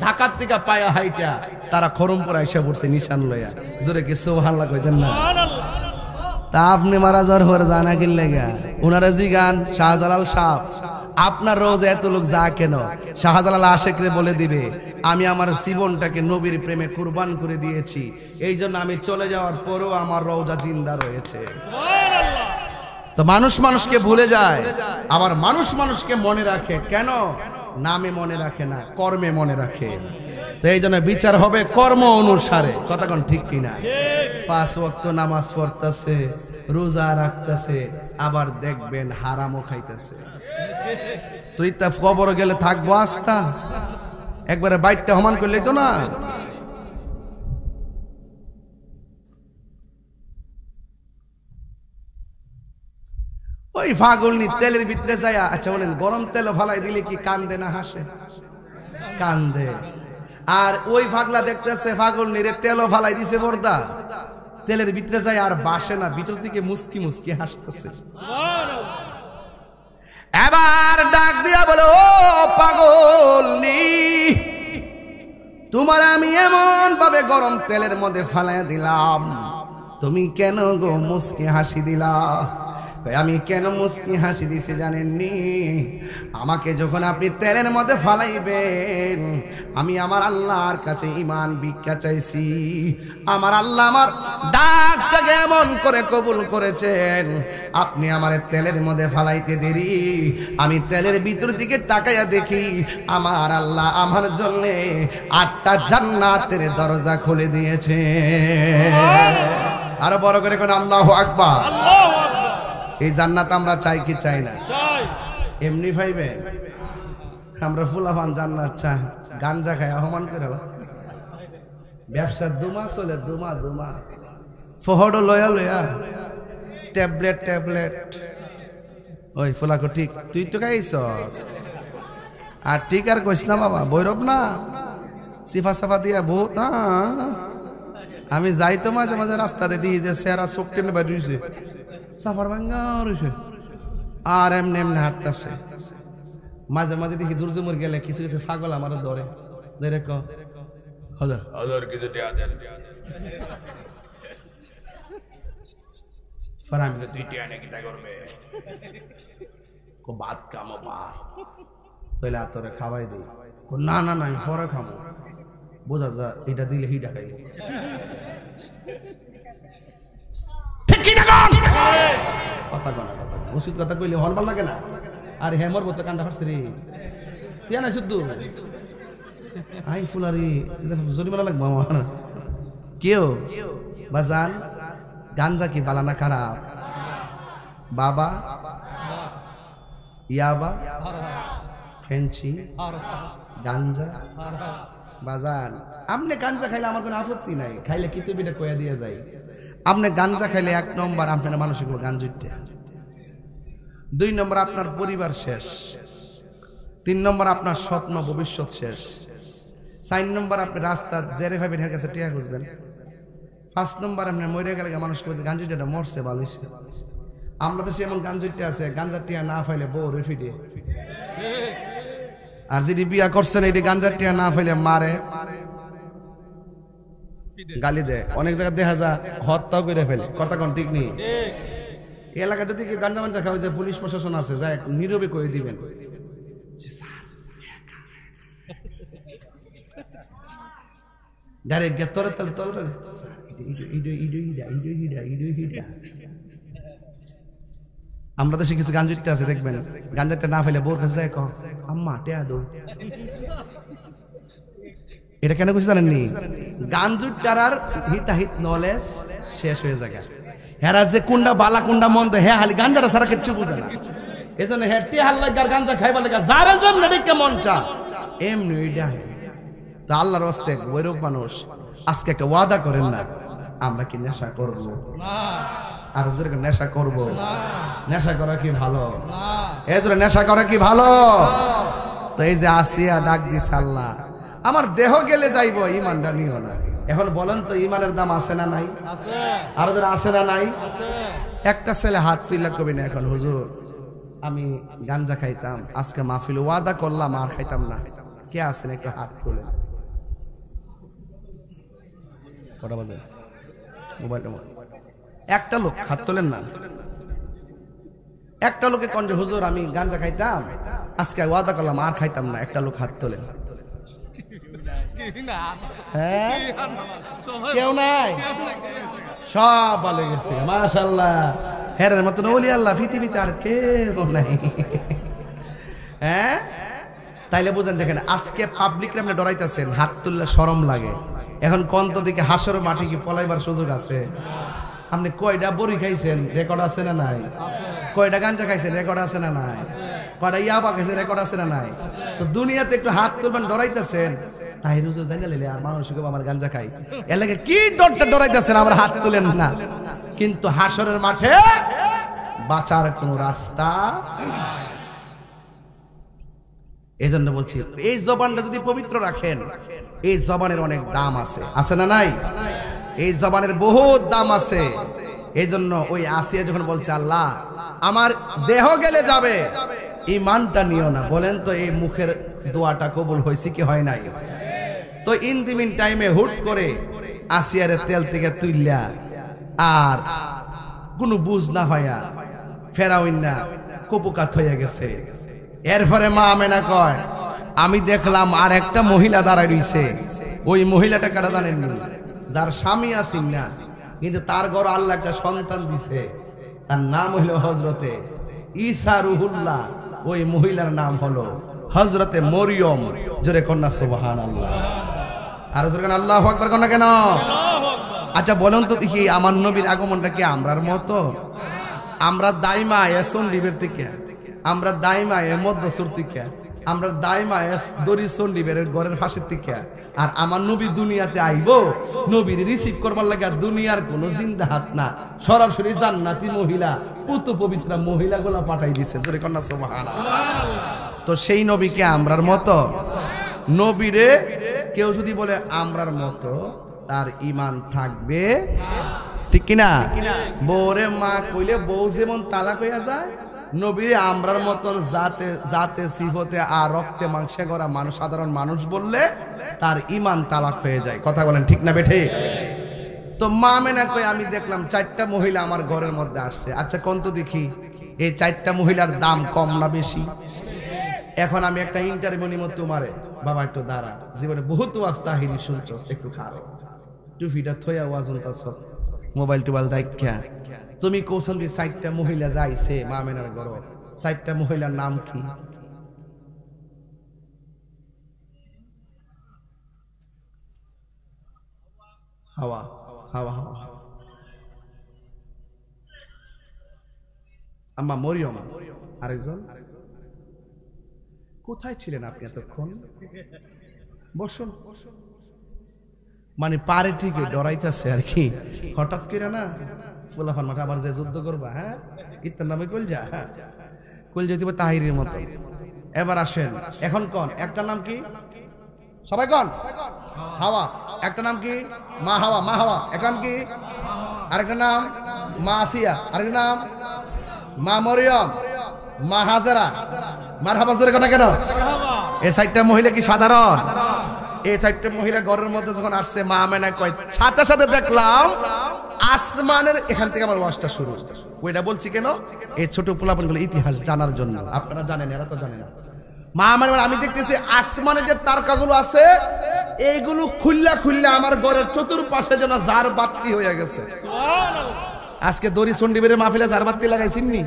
ঢাকার থেকে পায়া হাইটা, তারা খরমপুরা এসে পড়ছে নিশান লইয়া। জোরে কি সুবহানাল্লাহ কইতেন না? তা আপনি মারা যাওয়ার পরে জানা কি লেগা উনারা জিগান শাহজালাল সাহেব আপনার রোজ এত লোক যা কেন? শাহজালাল আশেকরে বলে দিবে আমি আমার জীবনটাকে নবীর প্রেমে কুরবান করে দিয়েছি, এই জন্য আমি চলে যাওয়ার পরেও আমার রওজা জিন্দা রয়েছে। তো মানুষ মানুষকে ভুলে যায়, আবার মানুষ মানুষকে মনে রাখে। কেন? নামে মনে রাখে না, কর্মে মনে রাখে। তো এই জন্য বিচার হবে কর্ম অনুসারে। কতক্ষণ ঠিক কিনা? 5 ওয়াক্ত নামাজ পড়তেছে, রোজা রাখতেছে, আবার দেখবেন হারামও খাইতেছে। তুই তা কবর গেলে থাকবো আস্তা, একবারে বাইকটা হমান করলে তো না। ওই ফাগলনি তেলের ভিতরে যায়, আচ্ছা বলেন গরম তেল ফালাই দিলে কি কান্দে না হাসে? কান্দে। আর ওই ফাগলা দেখতেছে ফাগলনিরে তেলও ফালাই দিছে বর্দা, তেলের ভিতরে যায় আর বাসে না, ভিতর থেকে মুস্কি মুস্কি হাসতেছে। এবার ডাক দিয়া বলে, ও পাগলনি, তোমার আমি এমন ভাবে গরম তেলের মধ্যে ফালাই দিলাম, তুমি কেন গো মুস্কি হাসি দিলা? আমি কেন মুস্কি হাসি দিছি জানেননি? আমাকে যখন আপনি তেলের মধ্যে ফালাইবেন, আমি আমার আল্লাহর কাছে ঈমান ভিক্ষা চাইছি। আমার আল্লাহ আমার ডাকটাকে এমন করে কবুল করেছেন, আপনি আমার তেলের মধ্যে ফালাইতে দেরি, আমি তেলের ভিতর দিকে তাকাইয়া দেখি আমার আল্লাহ আমার জন্য 8টা জান্নাতের দরজা খুলে দিয়েছে। আরো বড় করে কোন আল্লাহু আকবার। এই জান্নাত আমরা চাই কি চাই না? এমনি পাইবে? আমরা ফুলাফান জান্নাত চাই, গাঞ্জা খাই অপমান করে ব্যবসা দুমা চলে, দুমা ফহড় লয়া লয়া ট্যাবলেট ওই ফুলাকো ঠিক তুই তো খাইছ আর ঠিক আর কইস না বাবা, বৈরব না সিফা সাফা দিয়া বহুত না। আমি যাই তো মাঝে মাঝে রাস্তাতে দিই যে সেরা চোখ টেনে বাড়ি রয়েছে, সাফার ভাঙ্গা রয়েছে আর এমনি এমনি হাঁটতেছে। মাঝে মাঝে দেখি দূরজুমুর গেলে কিছু কিছু পাগল আমার ধরে ধরে ক হাজার কিছু আমি তুই টিয়া নাকি তা করবে বাদ কামো পার তৈলে আর তোরে খাওয়াই দিই। না না না আমি পরে খাবো, বোঝা যা এটা দিলে হিটা খাইব। কথা কনা কথা ওষুধ কথা কইলে হল ভাল লাগে না। আর হেমর বলতে কান্ডা ফাটছে রে, তুই না শুদ্ধ আই ফুলারি জরিমানা লাগবো আমার। কেউ বাজান গাঞ্জা কি বালানা খারাপ? বাবা ইয়াবা ফেন্সি গাঞ্জা বাজান। আপনি গাঞ্জা খাইলে আমার কোনো আপত্তি নাই, খাইলে কিতাবিটা কইয়া দিয়ে যায়। আপনি গাঞ্জা খাইলে 1 নম্বর আপনার মানসিক গাঞ্জুটে, 2 নম্বর আপনার পরিবার শেষ, 3 নম্বর আপনার স্বপ্ন ভবিষ্যৎ শেষ, 4 নম্বর আপনি রাস্তা জেরে ভাবেন এর কাছে টিয়া খুঁজবেন, 5 নম্বর আপনি মরে গেলে মানুষ কইছে গাঞ্জুটা মরছে ভালো হইছে। আমরা দেশে এমন গাঞ্জুটা আছে গাঞ্জা টিয়া না ফাইলে বউ রেফিডে, আর যদি বিয়া করছেন এই গাঞ্জা টিয়া না ফাইলে মারে গালি দেয়। অনেক জায়গায় দেখা যায় হত্যাও করে ফেলে। কথা কোন ঠিক নেই? এলাকাটা থেকে গাঞ্জা মাঞ্জা খাওয়া যায়, পুলিশ প্রশাসন আছে যায় নীরবে করে দিবেন। ডাইরেক্ট গে তরে তলে তলে তলে আমরা দেশে কিছু গাঞ্জুটটা আছে দেখবেন, গাঞ্জাটা না ফেলে বোর কাছে যায় ক আম্মা টেয়া দো। এটা কেন কিছু জানেননি? গাঞ্জুটার আর হিতাহিত নলেজ শেষ হয়ে যায়। হেরার যে কুন্ডা বালা কুন্ডা মন্দ হ্যাঁ হালি গাঞ্জাটা সারা কিচ্ছু বুঝে না। এই জন্য হেঁটে হাল্লার গাঞ্জা খাইবা লাগা যারা যেমন ডেকে মন চা এমনি ওইটা। তা আল্লাহর হস্তে ওইরূপ মানুষ আজকে একটা ওয়াদা করেন না, আমরা কি নেশা করব না? আর ওদেরকে নেশা করব না? নেশা করা কি ভালো? এই জন্য নেশা করা কি ভালো? তো এই যে আসিয়া ডাক দিস আল্লাহ আমার দেহ গেলে যাইব, ইমানটা নিও না। এখন বলেন তো ইমানের দাম আছে না নাই? আর যারা আছে না নাই? একটা ছেলে হাত তুইলা কবি না এখন হুজুর আমি গাঞ্জা খাইতাম, আজকে মাহফিল ওয়াদা করলাম আর খাইতাম না। কে আছেন একটু হাত তোলেন। কটা বাজে? মোবাইল একটা লোক হাত তোলেন না। একটা লোকে কোন যে হুজুর আমি গাঞ্জা খাইতাম, আজকে ওয়াদা করলাম আর খাইতাম না। একটা লোক হাত তোলেন। হ্যাঁ কেউ নাই, সব ভালো গেছে মাশাআল্লাহ। হেরের মতন ওলি আল্লাহ পৃথিবীতে আর কেউ নাই। হ্যাঁ তাইলে বুঝেন দেখেন আজকে পাবলিক আপনি ডরাইতেছেন, হাত তুললে শরম লাগে। এখন কন্ত দিকে হাসর মাটি কি পলাইবার সুযোগ আছে? আপনি কয়টা বড়ি খাইছেন রেকর্ড আছে না নাই? কয়টা গাঞ্জা খাইছেন রেকর্ড আছে না নাই? কয়টা ইয়াবা খাইছেন রেকর্ড আছে না নাই? তো দুনিয়াতে একটু হাত তুলবেন ডরাইতেছেন, তাই রুজু জাঙ্গালে আর মানুষ আমার গাঞ্জা খাই এলাকা কি ডরটা ডরাইতেছেন আমরা হাত তুলেন না। কিন্তু হাসরের মাঠে বাঁচার কোন রাস্তা। এই জন্য বলছি এই জবানটা যদি পবিত্র রাখেন, এই জবানের অনেক দাম আছে, আছে না নাই? এই জবানের বহুত দাম আছে। এই জন্য ওই আসিয়া যখন বলছে আল্লাহ আমার দেহ গেলে যাবে, ইমানটা নিও না, বলেন তো এই মুখের দোয়াটা কবুল হয়েছে কি হয় নাই? তো ইন দি মিন টাইমে হুট করে আসিয়ারে তেল থেকে তুইলা আর কোনো বুঝ না হইয়া ফেরাউন না কুপকাত হয়ে গেছে। এরপরে মা আমেনা কয় আমি দেখলাম আর একটা মহিলা দাঁড়ায় রইছে। ওই মহিলাটা কারা জানেন? যার স্বামী আছেন না, কিন্তু তার ঘর আল্লাহ একটা সন্তান দিছে, তার নাম হলো হযরতে ঈসা রুহুল্লাহ। ওই মহিলার নাম হলো হযরতে মরিয়ম। জোরে কন্যা সুবহানাল্লাহ। আর জোরে কন্যা আল্লাহু আকবার কন্যা কেন? আচ্ছা বলুন তো দেখি, আমার নবীর আগমনটা কি আমরার মতো? আমরা দাইমা এসন ডিবের থেকে, আমরা দাইমা এ মধ্যসুর থেকে, আমরা দাইমা এস দরিসন ডিবের ঘরের ফাঁসের থেকে। আর আমার নবী দুনিয়াতে আইবো, নবীর রিসিভ করবার লাগে দুনিয়ার কোনো জিন্দা হাত না, সরাসরি জান্নাতি মহিলা, পুত পবিত্রা মহিলাগুলা পাঠাই দিছে। জোরে কন্যা সুবহানাল্লাহ। তো সেই নবীকে আমরার মতো? নবীরে কেউ যদি বলে আমরার মতো, তার ঈমান থাকবে, ঠিক কিনা? বউরে মা কইলে বউ যেমন তালাক হইয়া যায়, নবীরে আমরার মতন জাতে জাতে সিফতে আর রক্তে মাংসে গড়া মানুষ, সাধারণ মানুষ বললে তার ঈমান তালাক হয়ে যায়। কথা বলেন ঠিক না বেঠে? তো মা আমেনা কই আমি দেখলাম 4টা মহিলা আমার ঘরের মধ্যে আসছে। আচ্ছা কোন তো দেখি এই 4টা মহিলার দাম কম না বেশি? এখন আমি একটা ইন্টারভিউ নিব তোমারে। বাবা একটু দাঁড়া, জীবনে বহুত ওয়াজ তাহিরি শুনছস, একটু খারো, টুপিটা থইয়া ওয়াজ শুনতাছ, মোবাইল টোবাইল দেখা। তুমি কোসন দি 4টা মহিলা যাইছে মা আমেনার ঘর, 4টা মহিলার নাম কি? হাওয়া হাওয়া হাওয়া, আম্মা মরিয়ম, আরেকজন কোথায় ছিলেন আপনি এতক্ষণ? বসুন। মানে পারে ঠিকই ডরাইতেছে আর কি, হঠাৎ করে না ফুলাফান মাঠে আবার যে যুদ্ধ করবা, হ্যাঁ ইত্যার নামে কলজা, হ্যাঁ কলজা দিব তাহিরের মতো। এবার আসেন, এখন কোন একটা নাম কি? সবাই কোন? হাওয়া। একটা নাম কি? মা হাওয়া। মা হাওয়া একটা নাম কি? আরেকটা নাম মা আসিয়া, আরেকটা নাম মা মরিয়ম, মা হাজারা। মারহাবা জোরে কথা কেন? এই 4টা মহিলা কি সাধারণ? এই 4টা মহিলা ঘরের মধ্যে যখন আসছে, মা আমেনা কয় সাথে সাথে দেখলাম আসমানের, এখান থেকে আমার ওয়াজটা শুরু। ওইটা বলছি কেন? এই ছোট পোলাপনগুলো ইতিহাস জানার জন্য। আপনারা জানেন, এরা তো জানে না। মা আমেনা আমি দেখতেছি আসমানে যে তারকাগুলো আছে, এইগুলো খুললা খুললা আমার ঘরের চতুর্পাশে যেন জার বাতি হয়ে গেছে। আজকে দড়ি চন্ডিবের মাহফিলে জার বাতি লাগাইছেন নি?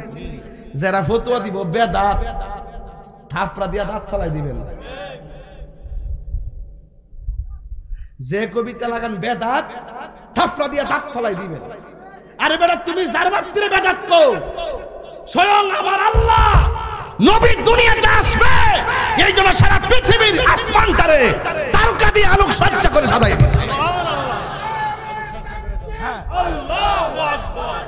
যারা ফতুয়া দিব বেদাত, থাফরা দিয়া দাঁত ফলাই দিবেন। যে কবিতা লাগান বেদাত, থাফরা দিয়া দাঁত ফলাই দিবেন। আরে বেটা তুমি যার বাতিরে বেদাত কো, স্বয়ং আমার আল্লাহ নবী দুনিয়াতে আসবে, এই জন্য সারা পৃথিবীর আসমানটারে তারকা দিয়ে আলোক সজ্জা করে সাজাই দিয়েছে। আল্লাহু আকবার,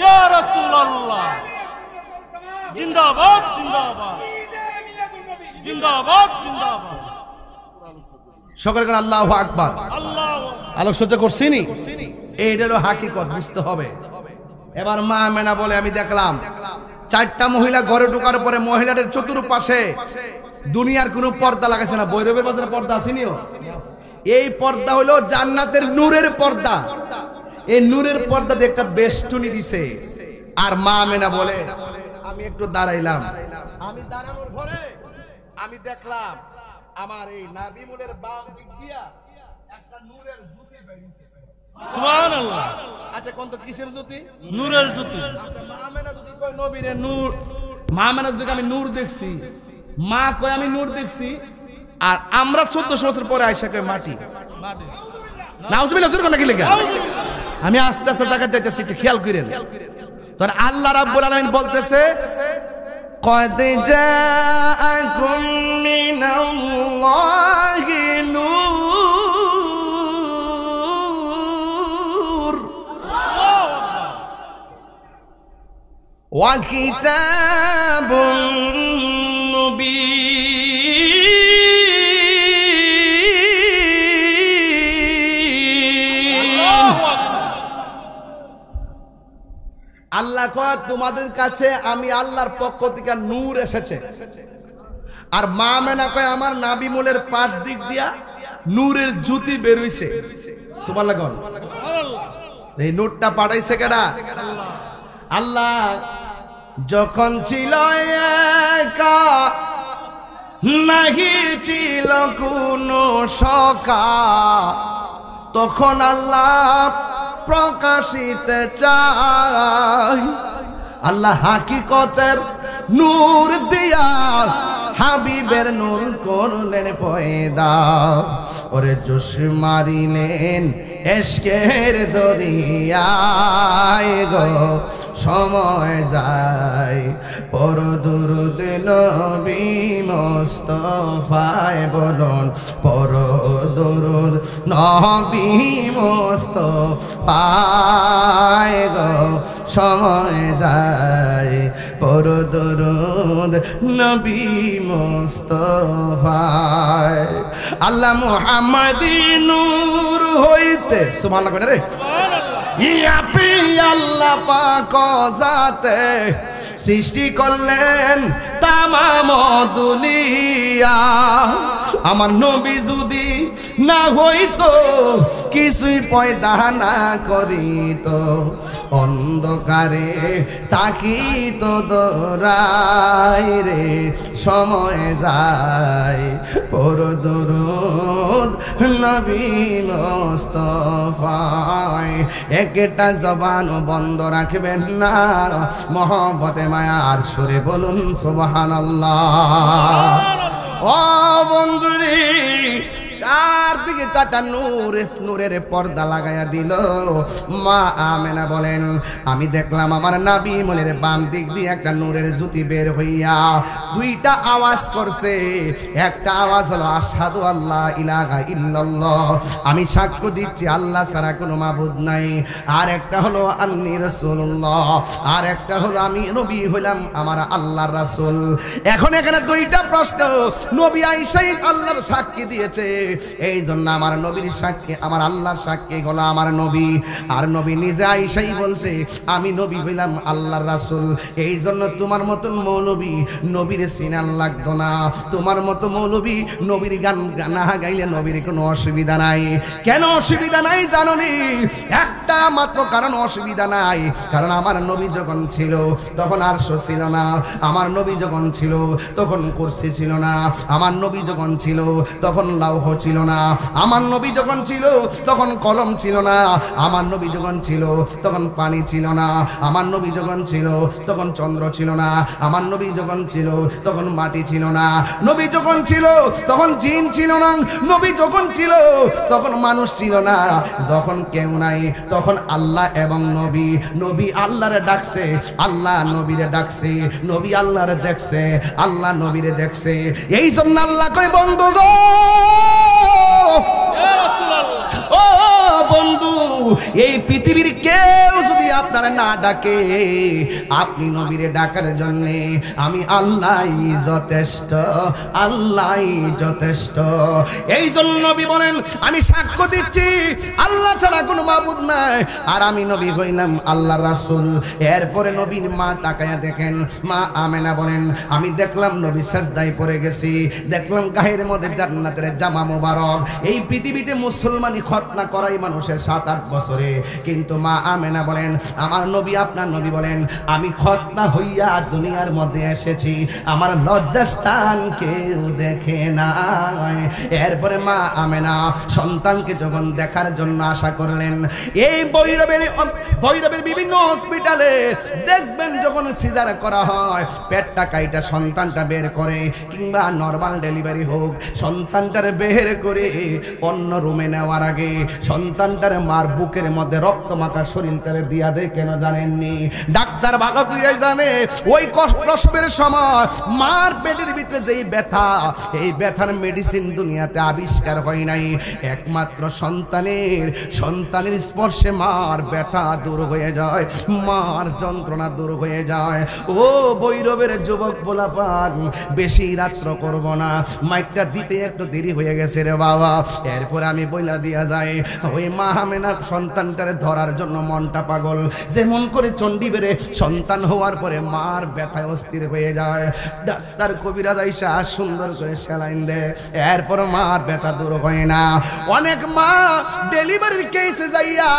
ইয়া রাসূলুল্লাহ, জিন্দাবাদ জিন্দাবাদ জিন্দাবাদ জিন্দাবাদ। সকলে কোন আল্লাহু আকবার। আলোক সজ্জা করছিনি, এইটারও হাকিকত বুঝতে হবে। এবার মা আমেনা বলে আমি দেখলাম 4টা মহিলা ঘরে ঢোকার পরে মহিলাদের চতুর্পাশে দুনিয়ার কোনো পর্দা লাগাইছে না। ভৈরবের বাজারে পর্দা আসেনিও? এই পর্দা হলো জান্নাতের নূরের পর্দা। এই নূরের পর্দা দিয়ে একটা বেষ্টনী দিছে। আর মা আমেনা বলে আমি একটু দাঁড়াইলাম, আমি দাঁড়ানোর পরে আমি দেখলাম আমার এই নাবিমুলের বাম দিক দিয়া একটা নূরের জ্যোতি বেরিয়েছে। সুবহানাল্লাহ। আচ্ছা কোন তো কিসের জ্যোতি? নূরের জ্যোতি। মা আমেনা যদি কয় নবীরে নূর, মা আমেনা যদি আমি নূর দেখছি, মা কয় আমি নূর দেখছি, আর আমরা 1400 বছর পরে আইসা কয় মাটি। নাউজুবিল্লাহ জোরে কোন কি লেখা? আমি আস্তে আস্তে জায়গা যাইতেছি, একটু খেয়াল করেন। তখন আল্লাহ রাব্বুল আলামিন বলতেছে قد جاءكم من الله نور وكتاب مبين আল্লাহ কয় তোমাদের কাছে আমি আল্লাহর পক্ষ থেকে নূর এসেছে। আর মা আমেনা কয় আমার নাবিমুলের পাশ দিক দিয়া নূরের জ্যোতি বের হইছে। সুবহানাল্লাহ। এই নূরটা পাঠাইছে কেডা? আল্লাহ যখন ছিল একা, নাহি ছিল কোনো সকা, তখন আল্লাহ প্রকাশিতে চায়। আল্লাহ হাকিকতের নূর দিয়া হাবিবের নূর করলেন পয়দা। ওরে জোশ মারিলেন এশকের দরিয়ায় গো, সময় যায় পর দুরুদ নবী মুস্তাফায় বলুন, পর দুরুদ নবী মুস্তাফায় গো, সময় যায় পর দুরুদ নবী মুস্তাফায়। আল্লাহ মুহাম্মাদি নূর হইতে সুবহানাল্লাহ কইনা রে, ইয়াপি আল্লাহ পাক জাতে সৃষ্টি করলেন তামাম দুনিয়া। আমার নবী যদি না হইতো, কিছুই পয়দা না করিত, অন্ধকারে থাকিত দরাই রে, সময় যায় পর দুরুদ নবী মুস্তাফায়। একটা জবান বন্ধ রাখবেন না, মহব্বতে মায়ার সুরে বলুন সুবহানাল্লাহ। ও বন্ধুরে, চারদিকে চারটা নূরের পর্দা লাগাইয়া দিল। মা আমেনা বলেন, আমি দেখলাম আমার নবী মনের বাম দিক দিয়ে একটা নূরের জ্যোতি বের হইয়া দুইটা আওয়াজ করছে। একটা আওয়াজ হলো আশহাদু আল্লাহ ইলাহা ইল্লাল্লাহ, আমি সাক্ষ্য দিচ্ছি আল্লাহ ছাড়া কোনো মাবুদ নাই। আর একটা হলো আন্নী রাসূলুল্লাহ, আর একটা হলো আমি নবী হইলাম আমার আল্লাহর রাসূল। এখন এখানে দুইটা প্রশ্ন, নবী আইসাই আল্লাহর সাক্ষী দিয়েছে, এই জন্য আমার নবীর সাক্ষী, আমার আল্লাহর সাক্ষী হলো আমার নবী। আর নবী নিজে আইসাই বলছে আমি নবী হইলাম আল্লাহর রাসূল। এই জন্য তোমার মতন মৌলবী নবীর সিনান লাগতো না, তোমার মতো মৌলবী নবীর গান না গাইলে নবীর কোনো অসুবিধা নাই। কেন অসুবিধা নাই জানো নি? একটা মাত্র কারণ অসুবিধা নাই, কারণ আমার নবী যখন ছিল তখন আরশ ছিল না, আমার নবী যখন ছিল তখন কুরসি ছিল না, আমার নবী যখন ছিল তখন লৌহ ছিল না, আমার নবী যখন ছিল তখন কলম ছিল না, আমার নবী যখন ছিল তখন পানি ছিল না, আমার নবী যখন ছিল তখন চন্দ্র ছিল না, আমার নবী যখন ছিল তখন মাটি ছিল না, নবী যখন ছিল তখন জিন ছিল না, নবী যখন ছিল তখন মানুষ ছিল না। যখন কেউ নাই তখন আল্লাহ এবং নবী, নবী আল্লাহরে ডাকছে, আল্লাহ নবীরে ডাকছে, নবী আল্লাহরে দেখছে, আল্লাহ নবীরে দেখছে। এই জন্য আল্লাহ কই বন্ধু গো, ও বন্ধু, এই পৃথিবীর কেউ যদি আপনারা না ডাকে, আপনি নবীরে ডাকার জন্য আমি আল্লাহই যথেষ্ট, আল্লাহই যথেষ্ট। এই জন্য নবী বলেন আমি সাক্ষ্য দিচ্ছি আল্লাহ ছাড়া কোনো মাবুদ নাই, আর আমি নবী হইলাম আল্লাহর রাসূল। এরপরে নবীর মা তাকায়া দেখেন, মা আমেনা বলেন আমি দেখলাম নবী সাজদায় পড়ে গেছি, দেখলাম গায়ের মধ্যে জান্নাতের জামা মোবারক। এই পৃথিবীতে মুসলমানি খতনা করাই মানুষের 7-8 বছরে, কিন্তু মা আমেনা বলেন আমার নবী আপনার নবী বলেন আমি খতনা হইয়া দুনিয়ার মধ্যে এসেছি, আমার লজ্জাস্থান কেউ দেখে নাই। এরপরে মা আমেনা সন্তানকে যখন দেখার জন্য আশা করলেন, এই ভৈরবের বিভিন্ন হসপিটালে দেখবেন যখন সিজার করা হয়, পেটটা কাইটা সন্তানটা বের করে, কিংবা নরমাল ডেলিভারি হোক, সন্তানটার বের করে অন্য রুমে নেওয়ার আগে সন্তানটার মার বুকের মধ্যে রক্ত মাখা শরীরটারে দিয়া দেয়। কেন জানেননি? ডাক্তার ভালো করে জানে ওই প্রসবের সময় মার পেটের ভিতরে যেই ব্যথা, এই ব্যথার মেডিসিন দুনিয়াতে আবিষ্কার হয় নাই। একমাত্র সন্তানের স্পর্শে মার ব্যথা দূর হয়ে যায়, মার যন্ত্রণা দূর হয়ে যায়। ও ভৈরবের যুবক পোলাপান, বেশি রাত্র করব না, মাইকটা দিতে একটু দেরি হয়ে গেছে রে বাবা। এরপর আমি বইলা দিয়া যাই, ওই মা আমেনা সন্তানটারে ধরার জন্য মনটা পাগল, যেমন করে চণ্ডী বেড়ে সন্তান হওয়ার পরে মার ব্যথায় অস্থির হয়ে যায়। ডাক্তার ডাক্তার কবিরাজ আইসা সুন্দর করে স্যালাইন দেয়, এরপর মার ব্যথা দূর হয় না। অনেক মা ডেলিভারির কেসে যাইয়া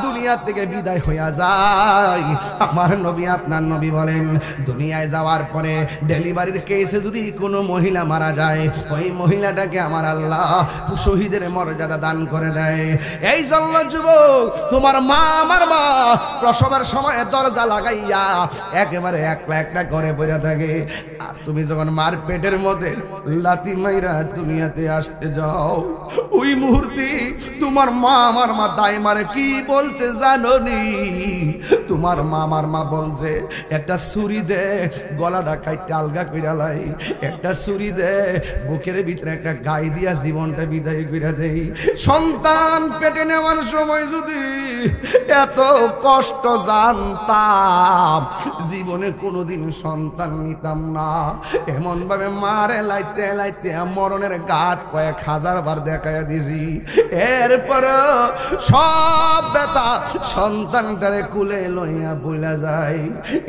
দুনিয়া থেকে বিদায় হইয়া যায়। আমার নবী আপনার নবী বলেন, দুনিয়ায় যাওয়ার পরে ডেলিভারির কেসে যদি কোনো মহিলা মারা যায়, ওই মহিলাটাকে আমার আল্লাহ শহীদের মর্যাদা দান করে দেয়। এই জন্য যুবক, তোমার মা আমার মা প্রসবের সময় দরজা লাগাইয়া একেবারে একলা একলা করে বইরা থাকে, আর তুমি যখন মার পেটের মধ্যে লাথি মাইরা দুনিয়াতে আসতে যাও, ওই মুহূর্তে তোমার মা আমার মা দায় মারে কি বলছে জানো নি? তোমার মা আমার মা বলছে, একটা ছুরি দে গলাটা কাইটে আলগা কইরা লাই, একটা ছুরি দে বুকের ভিতরে একটা গাই দিয়া জীবনটা বিদায় কইরা দেই। সন্তান পেটে নেওয়ার সময় যদি এত কষ্ট জানতাম, জীবনে কোনোদিন সন্তান নিতাম না। এমন ভাবে মারে লাইতে লাইতে মরণের ঘাট কয়েক হাজার বার দেখাইয়া দিছি, এরপরে সব ব্যথা সন্তানটারে কুলে লইয়া বইলা যায়।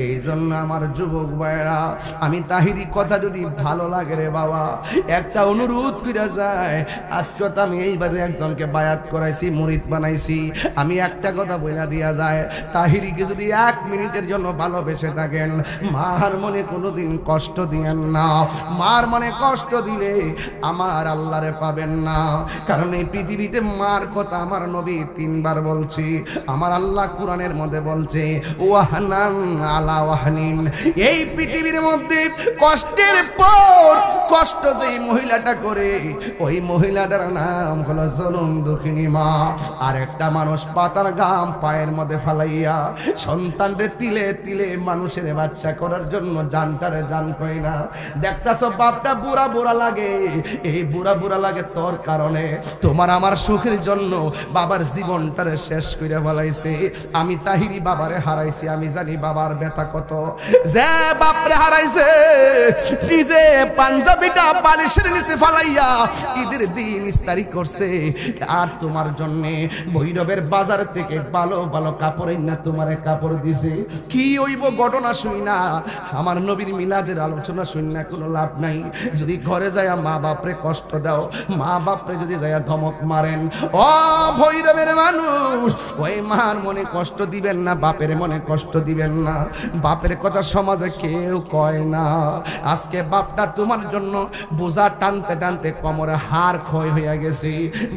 এই জন্য আমার যুবক ভাইরা, আমি তাহিরি কথা যদি ভালো লাগে রে বাবা, একটা অনুরোধ কইরা যায়। আজকে তো আমি এইবারে একজনকে বায়াত করাইছি, মুরিদ বানাইছি, আমি একটা কথা বইলা দিয়া যায়, তাহিরিকে যদি 1 মিনিটের জন্য ভালোবেসে থাকেন, মার মনে কোনোদিন কষ্ট দিয়েন না। মার মনে কষ্ট দিলে আমার আল্লাহরে পাবেন না। কারণ এই পৃথিবীতে মার কথা আমার নবী 3 বার বলছি, আমার আল্লাহ কোরআনের মধ্যে বলছে ওয়াহনান আলা ওয়াহনিন। এই পৃথিবীর মধ্যে কষ্টের পর কষ্ট যেই মহিলাটা করে, ওই মহিলাটার নাম হলো জনম দুঃখিনী মা। আর একটা মানুষ পাতার গাম পায়ের মধ্যে ফালাইয়া সন্তানরে তিলে তিলে মানুষের বাচ্চা করার জন্য জানটারে জান কই না। দেখতাছ বাপটা বুড়া বুড়া লাগে, এই বুড়া বুড়া লাগে তোর কারণে। তোমার আমার সুখের জন্য বাবার জীবনটারে শেষ করে ফেলাইছে। আমি তাহিরি বাবারে হারাইছি, আমি জানি বাবার ব্যথা কত। যে বাপরে হারাইছে, নিজে পাঞ্জাবিটা বালিশের নিচে ফালাইয়া ঈদের দিন ইস্তারি করছে, আর তোমার জন্যে ভৈরবের বাজার থেকে ভালো ভালো কাপড় না তোমারে কাপড় দিছে। কি হইব ঘটনা শুই না, আমার নবীর মিলাদের আলোচনা শুই না, কোনো লাভ নাই। যদি ঘরে যায় মা বাপরে কষ্ট দাও, মা বাপরে যদি যায় ধমক মারেন, ও ভৈরবের মানুষ, ওই মার মনে কষ্ট দিবেন না, বাপের মনে কষ্ট দিবেন না। বাপের কথা সমাজে কেউ কয় না। আজকে বাপটা তোমার জন্য বোঝা টানতে টানতে কোমরে হাড় ক্ষয় হইয়া গেছে,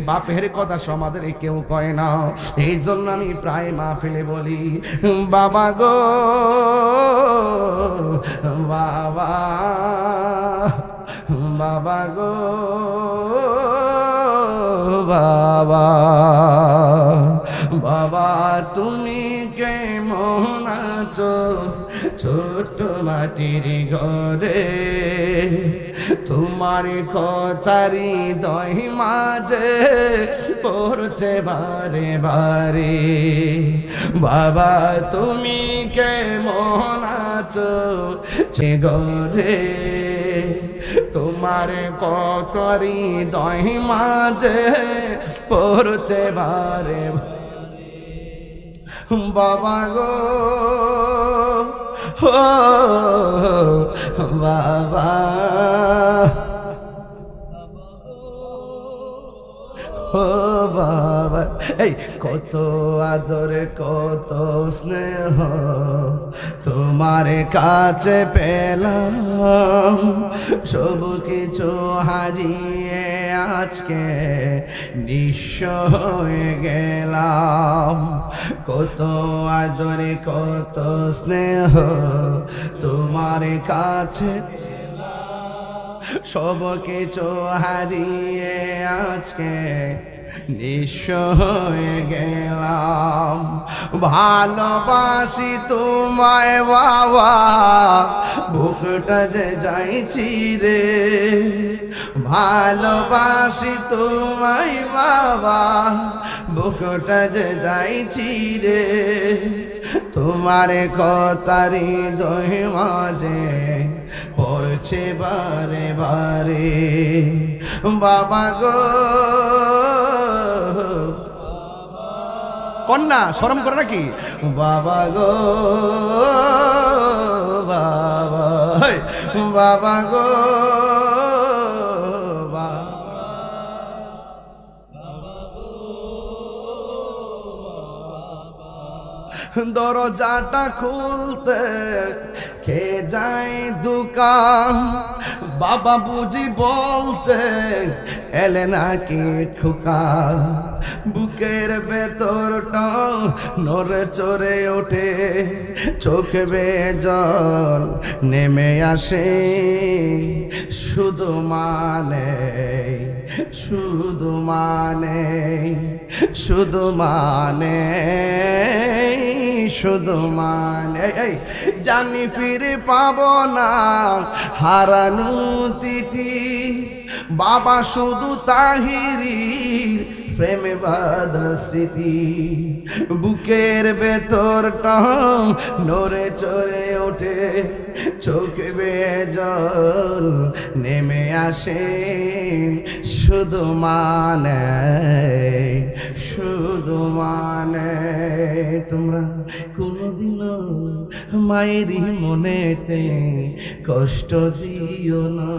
বাপের কথা সমাজের কেউ কয় না। এই জন্য আমি প্রায় মাহফিলে বলি, বাবা গো বাবা, বাবা গো বাবা, বাবা তুমি কেমন আছো ছোট মাটির ঘরে? তোমার কথারি দই মাঝে পড়ছে বারে বারে। বাবা তুমি কেমন আছো সে ঘরে? তোমার কথারি দই মাঝে পড়ছে বারে। বাবা গো বাবা, ও বাবা, এই কত আদর কত স্নেহ তোমার কাছে পেলাম, সব কিছু হারিয়ে আজকে নিঃস্ব হয়ে গেলাম। কত আদর কত স্নেহ তোমার কাছে, সব কিছু হারিয়ে আজকে নিঃস্ব হয়ে গেলাম। ভালোবাসি তোমায় বাবা, বুকটা যে যাইছি রে। ভালোবাসি তোমায় বাবা, বুকটা যে যাইছি রে। তোমার কথারি দই মাঝে পড়ছে বারে বারে। বাবা গো, কন্যা শরম করে নাকি? বাবা গো বাবা, বাবা গো দরজাটা খুলতে কে যায় দোকান বাবা বুঝি বলছে এলে নাকি খোকা বুকের ভেতরটা নড়ে চড়ে ওঠে চোখে বেয়ে জল নেমে আসে শুধু মানে শুধু মানে শুধু মানে শুধু মানে জানি ফিরে পাবো না হারানো তিথি বাবা শুধু তাহিরির প্রেমে বাঁধা স্মৃতি বুকের ভেতরটা নড়ে চড়ে ওঠে চোখে বেয়ে জল নেমে আসে শুধু মানে শুধু মানে তোমরা কোনোদিনও মায়েরই মনেতে কষ্ট দিও না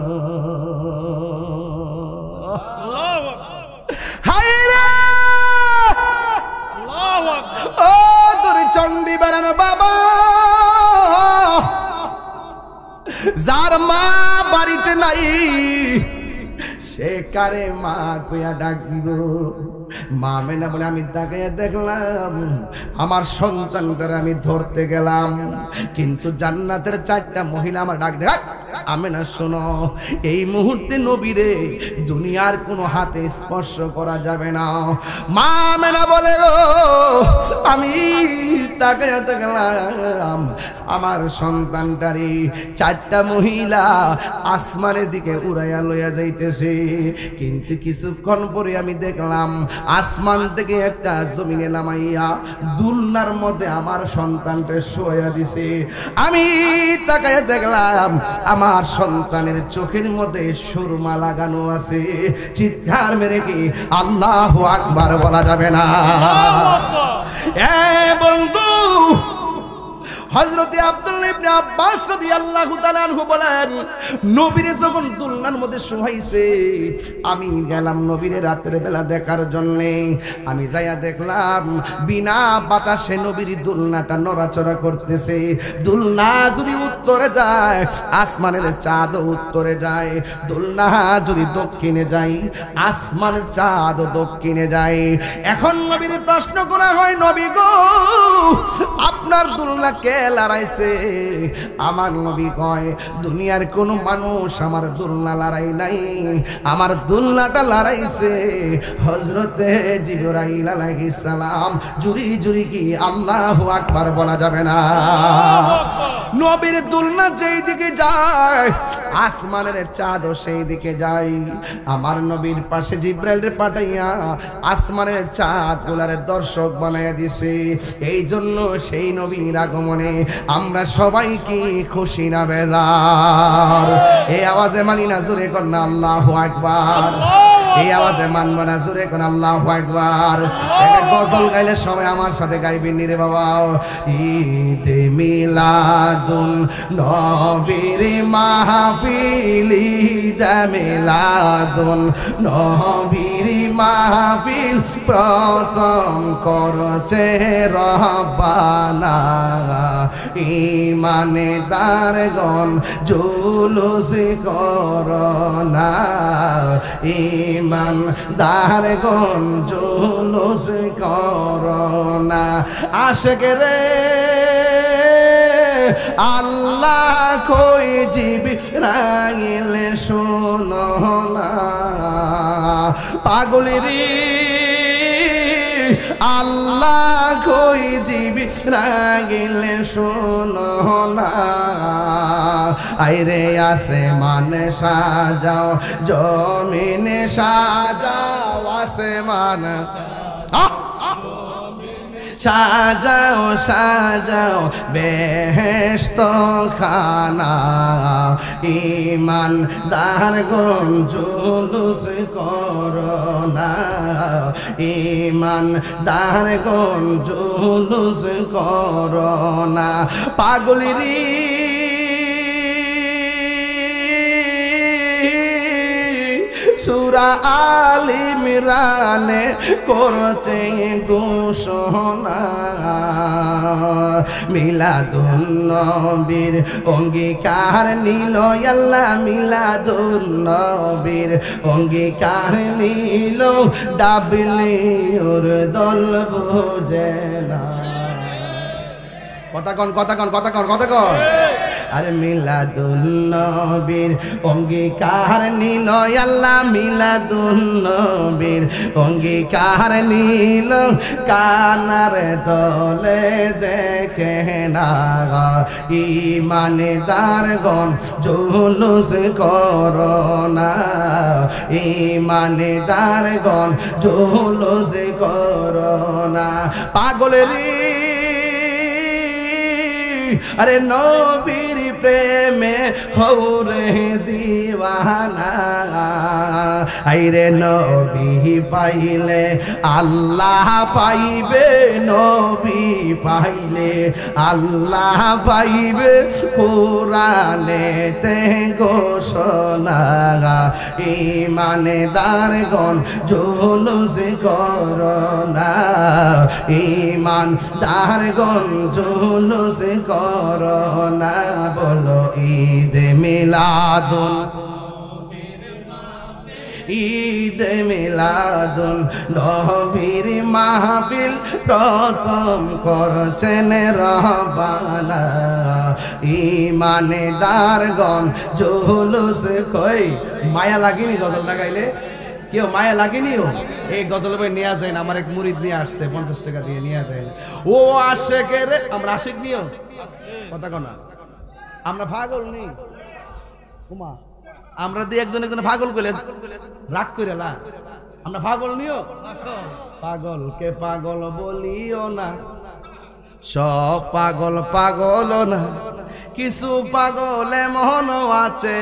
ও তোর চণ্ডী বেড়ানো বাবা যার মা বাড়িতে নাই সে কারে মা কইয়া ডাক দিব মা মেনা বলে আমি তাকাইয়া দেখলাম আমার সন্তানটারে আমি ধরতে গেলাম কিন্তু জান্নাতের 4টা মহিলা আমার ডাক দেখ আমি না শোনো এই মুহূর্তে নবীরে দুনিয়ার কোনো হাতে স্পর্শ করা যাবে না মা মেনা বলে গো আমি তাকাইয়া দেখলাম আমার সন্তানটারে 4টা মহিলা আসমানের দিকে উড়াইয়া লইয়া যাইতেছে কিন্তু কিছুক্ষণ পরে আমি দেখলাম আসমান থেকে একটা জমিনে নামাইয়া দুলনার মধ্যে আমার সন্তানকে শোয়া দিছে আমি তাকাইয়া দেখলাম আমার সন্তানের চোখের মধ্যে সুরমা লাগানো আছে চিৎকার মেরে কি আল্লাহু আকবার বলা যাবে না এ বন্ধু হযরত আব্দুল্লাহ ইবনে আব্বাস রাদিয়াল্লাহু তাআলা আনহু বলেন নবীরে যখন দুলনার মধ্যে শোয়াইছে আমি গেলাম নবীরে রাতের বেলা দেখার জন্য আমি যাইয়া দেখলাম বিনা বাতাসে নবীর দুলনাটা নড়াচড়া করতেছে দুলনা যদি উত্তরে যায় আসমানের চাঁদ উত্তরে যায় দুলনা যদি দক্ষিণে যায় আসমানের চাঁদ দক্ষিণে যায় এখন নবীর প্রশ্ন করা হয় নবী গো আপনার দুলনা কে লড়াইছে আমার নবী কয় দুনিয়ার কোন মানুষ আমার দুলনা লড়াই নাই আমার দুলনাটা লড়াইছে হযরতে জিবরাইল আলাইহিস সালাম জুরি জুরি কি আল্লাহু আকবার বলা যাবে না নবীর দুলনা যেই দিকে যায় আসমানের চাঁদ সেই দিকে যায় আমার নবীর পাশে জিবরাইল পাঠাইয়া আসমানের চাঁদ গুলারে দর্শক বানাইয়া দিছে এই জন্য সেই নবীর আগমনে আমরা সবাই কি খুশি না বেজার এই আওয়াজে মানি না জোরে কর না আল্লাহু আকবার এই আওয়াজে মানব না জোরে কোন আল্লাহু আকবার একটা গজল গাইলে সবাই আমার সাথে গাইবেন রে বাবা ঈদে মিলাদুন নবীর মাহফিল ঈদে মিলাদুন নবীর মাহফিল প্রথম করছে রব্বানা ঈমানদারগণ জুলুস করোনা ঈমানদারগণ জুলুস করোনা আশিক রে আল্লাহ কই জিবরাইল শোনো না পাগলেরি আল্লাহ কই জিবরাইল শোনো না আইরে আসমান সাজাও জমিনে সাজাও আসমান সাজাও সাজাও বেহেশত খানা ঈমানদারগণ জুলুস করোনা ঈমানদারগণ জুলুস করোনা পাগলেরি সূরা আল ইমরানে করছে ঘোষণা মিলাদুন নবীর অঙ্গীকার নিল আল্লাহ মিলাদুন নবীর অঙ্গীকার নিল ডাবলি ওর দল বোঝে না কথা কন আরে মিলাদুন নবীর অঙ্গীকার নিল আল্লাহ মিলাদুন নবীর অঙ্গীকার নিল কানার দলে দেখে না ঈমানদারগণ জুলুস করোনা ঈমানদারগণ জুলুস করোনা পাগলেরি अरे नबीर प्रेमे हो रे दीवाना आइरे नबी पाइले अल्लाह पाइबे नबी पाइले अल्लाह पाइबे कुराने ते घोषणा ईमानदारगण जुलूस करना ईमानदारगण जुलूस করোনা বলো ঈদ মিলাদুন নবীর মাহফিল প্রথম করছেন রহবানা ঈমানদারগণ জুলুস কই মায়া লাগেনি গজলটা গাইলে কেউ মায়া লাগেনি এই গজল বই নিয়ে যায় না আমার এক মুরিদ নিয়ে আসছে 50 টাকা দিয়ে নিয়ে যায় না ও আশেকের আমরা আশেক নিও কথা কনা আমরা পাগল নেই ওমা আমরা দিয়ে একজন পাগল কইলে রাগ কইরা লা আমরা পাগল নিও পাগলকে পাগল বলিও না সব পাগল পাগল না কিছু পাগল এমন আছে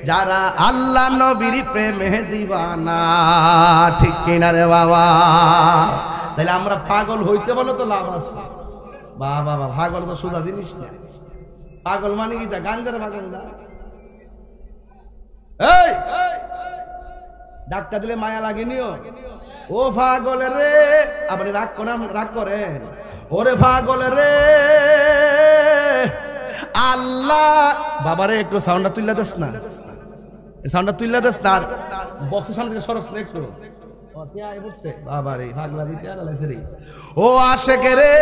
যারা আল্লাহ নবীর প্রেমে দিবানা ঠিক কিনা রে বাবা তাহলে আমরা পাগল হইতে বলো তো লাভ আছে বাবা পাগল তো সোজা জিনিস না পাগল মানে কি তা গাঞ্জার পাগল না এই ডাক্তার দিলে মায়া লাগেনিও ও পাগল রে আপনি রাগ করেন ওরে পাগল রে আল্লাহ বাবারে একটু সাউন্ডটা তুইলা দেস না সাউন্ডটা তুইলা দেস না বক্সের সামনে থেকে সরস না একটু বাবারে পাগলা দিতে আলাইছে রে ও আশেক রে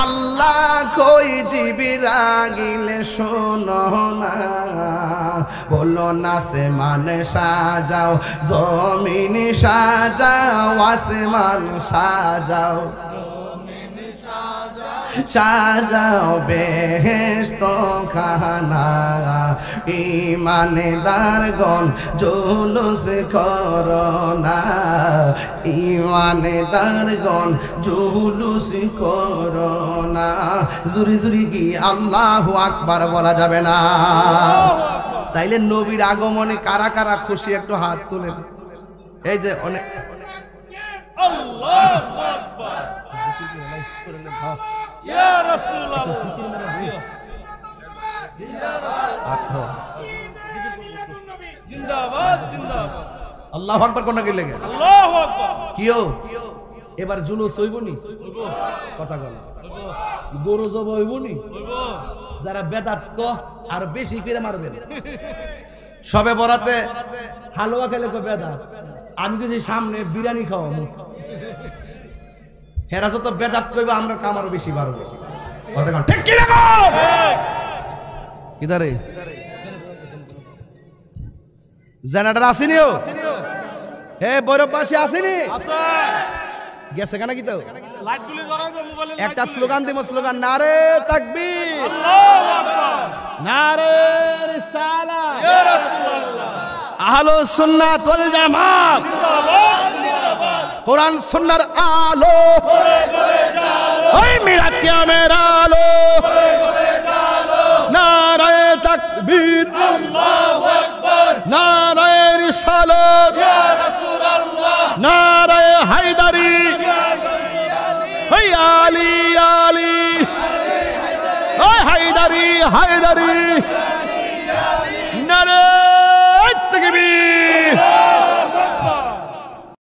আল্লাহ কই জিবিরাগিলে শোনো না বলো না সে মানে সাজাও জমিন সাজাও আসমান সাজাও সাজাও বেহেশত খানা ঈমানদারগণ জুলুস করোনা ঈমানদারগণ জুলুস করোনা জুরি জুরি কি আল্লাহু আকবার বলা যাবে না তাইলে নবীর আগমনে কারা কারা খুশি একটু হাত তুলেন এই যে অনেক আল্লাহু আকবার ইয়া রাসূলুল্লাহ জিন্দাবাদ জিন্দাবাদ আল্লাহু আকবার কোন কি লাগে আল্লাহু আকবার কিও এবার জুলুস হইবনি কথা বল গরু জব হইবনি যারা বেদাত ক আর বেশি করে মারবেন সবে বরাতে হালুয়া খেলে কো বেদাত আমি কিছু সামনে বিরিয়ানি খাওয়াবো হেরা যত বেদাত কইবা আমরা কামারও বেশি বাড়বো কথা কন ঠিক কি লাগো কিদারে জেনারেটর আসেনিও হে বৈরববাসী আসেনি আছে গেছে কেন কি তো লাইট গুলি জ্বালাইবো মোবাইলে একটা স্লোগান দিব স্লোগান নারে তাকবীর আল্লাহু আকবার নারে রিসালাত ইয়া রাসূলুল্লাহ আহলুস সুন্নাত ওয়াল জামাত জিন্দাবাদ জিন্দাবাদ কোরআন সুন্নাহর আলো ওই মিলাদ কিয়ামের আলো নারে তাকবীর আল্লাহু আকবার নারে রিসালাত ইয়া রাসূলুল্লাহ নারে হায়দারি ওই আলী আলী ওই হায়দারি হায়দারি নারে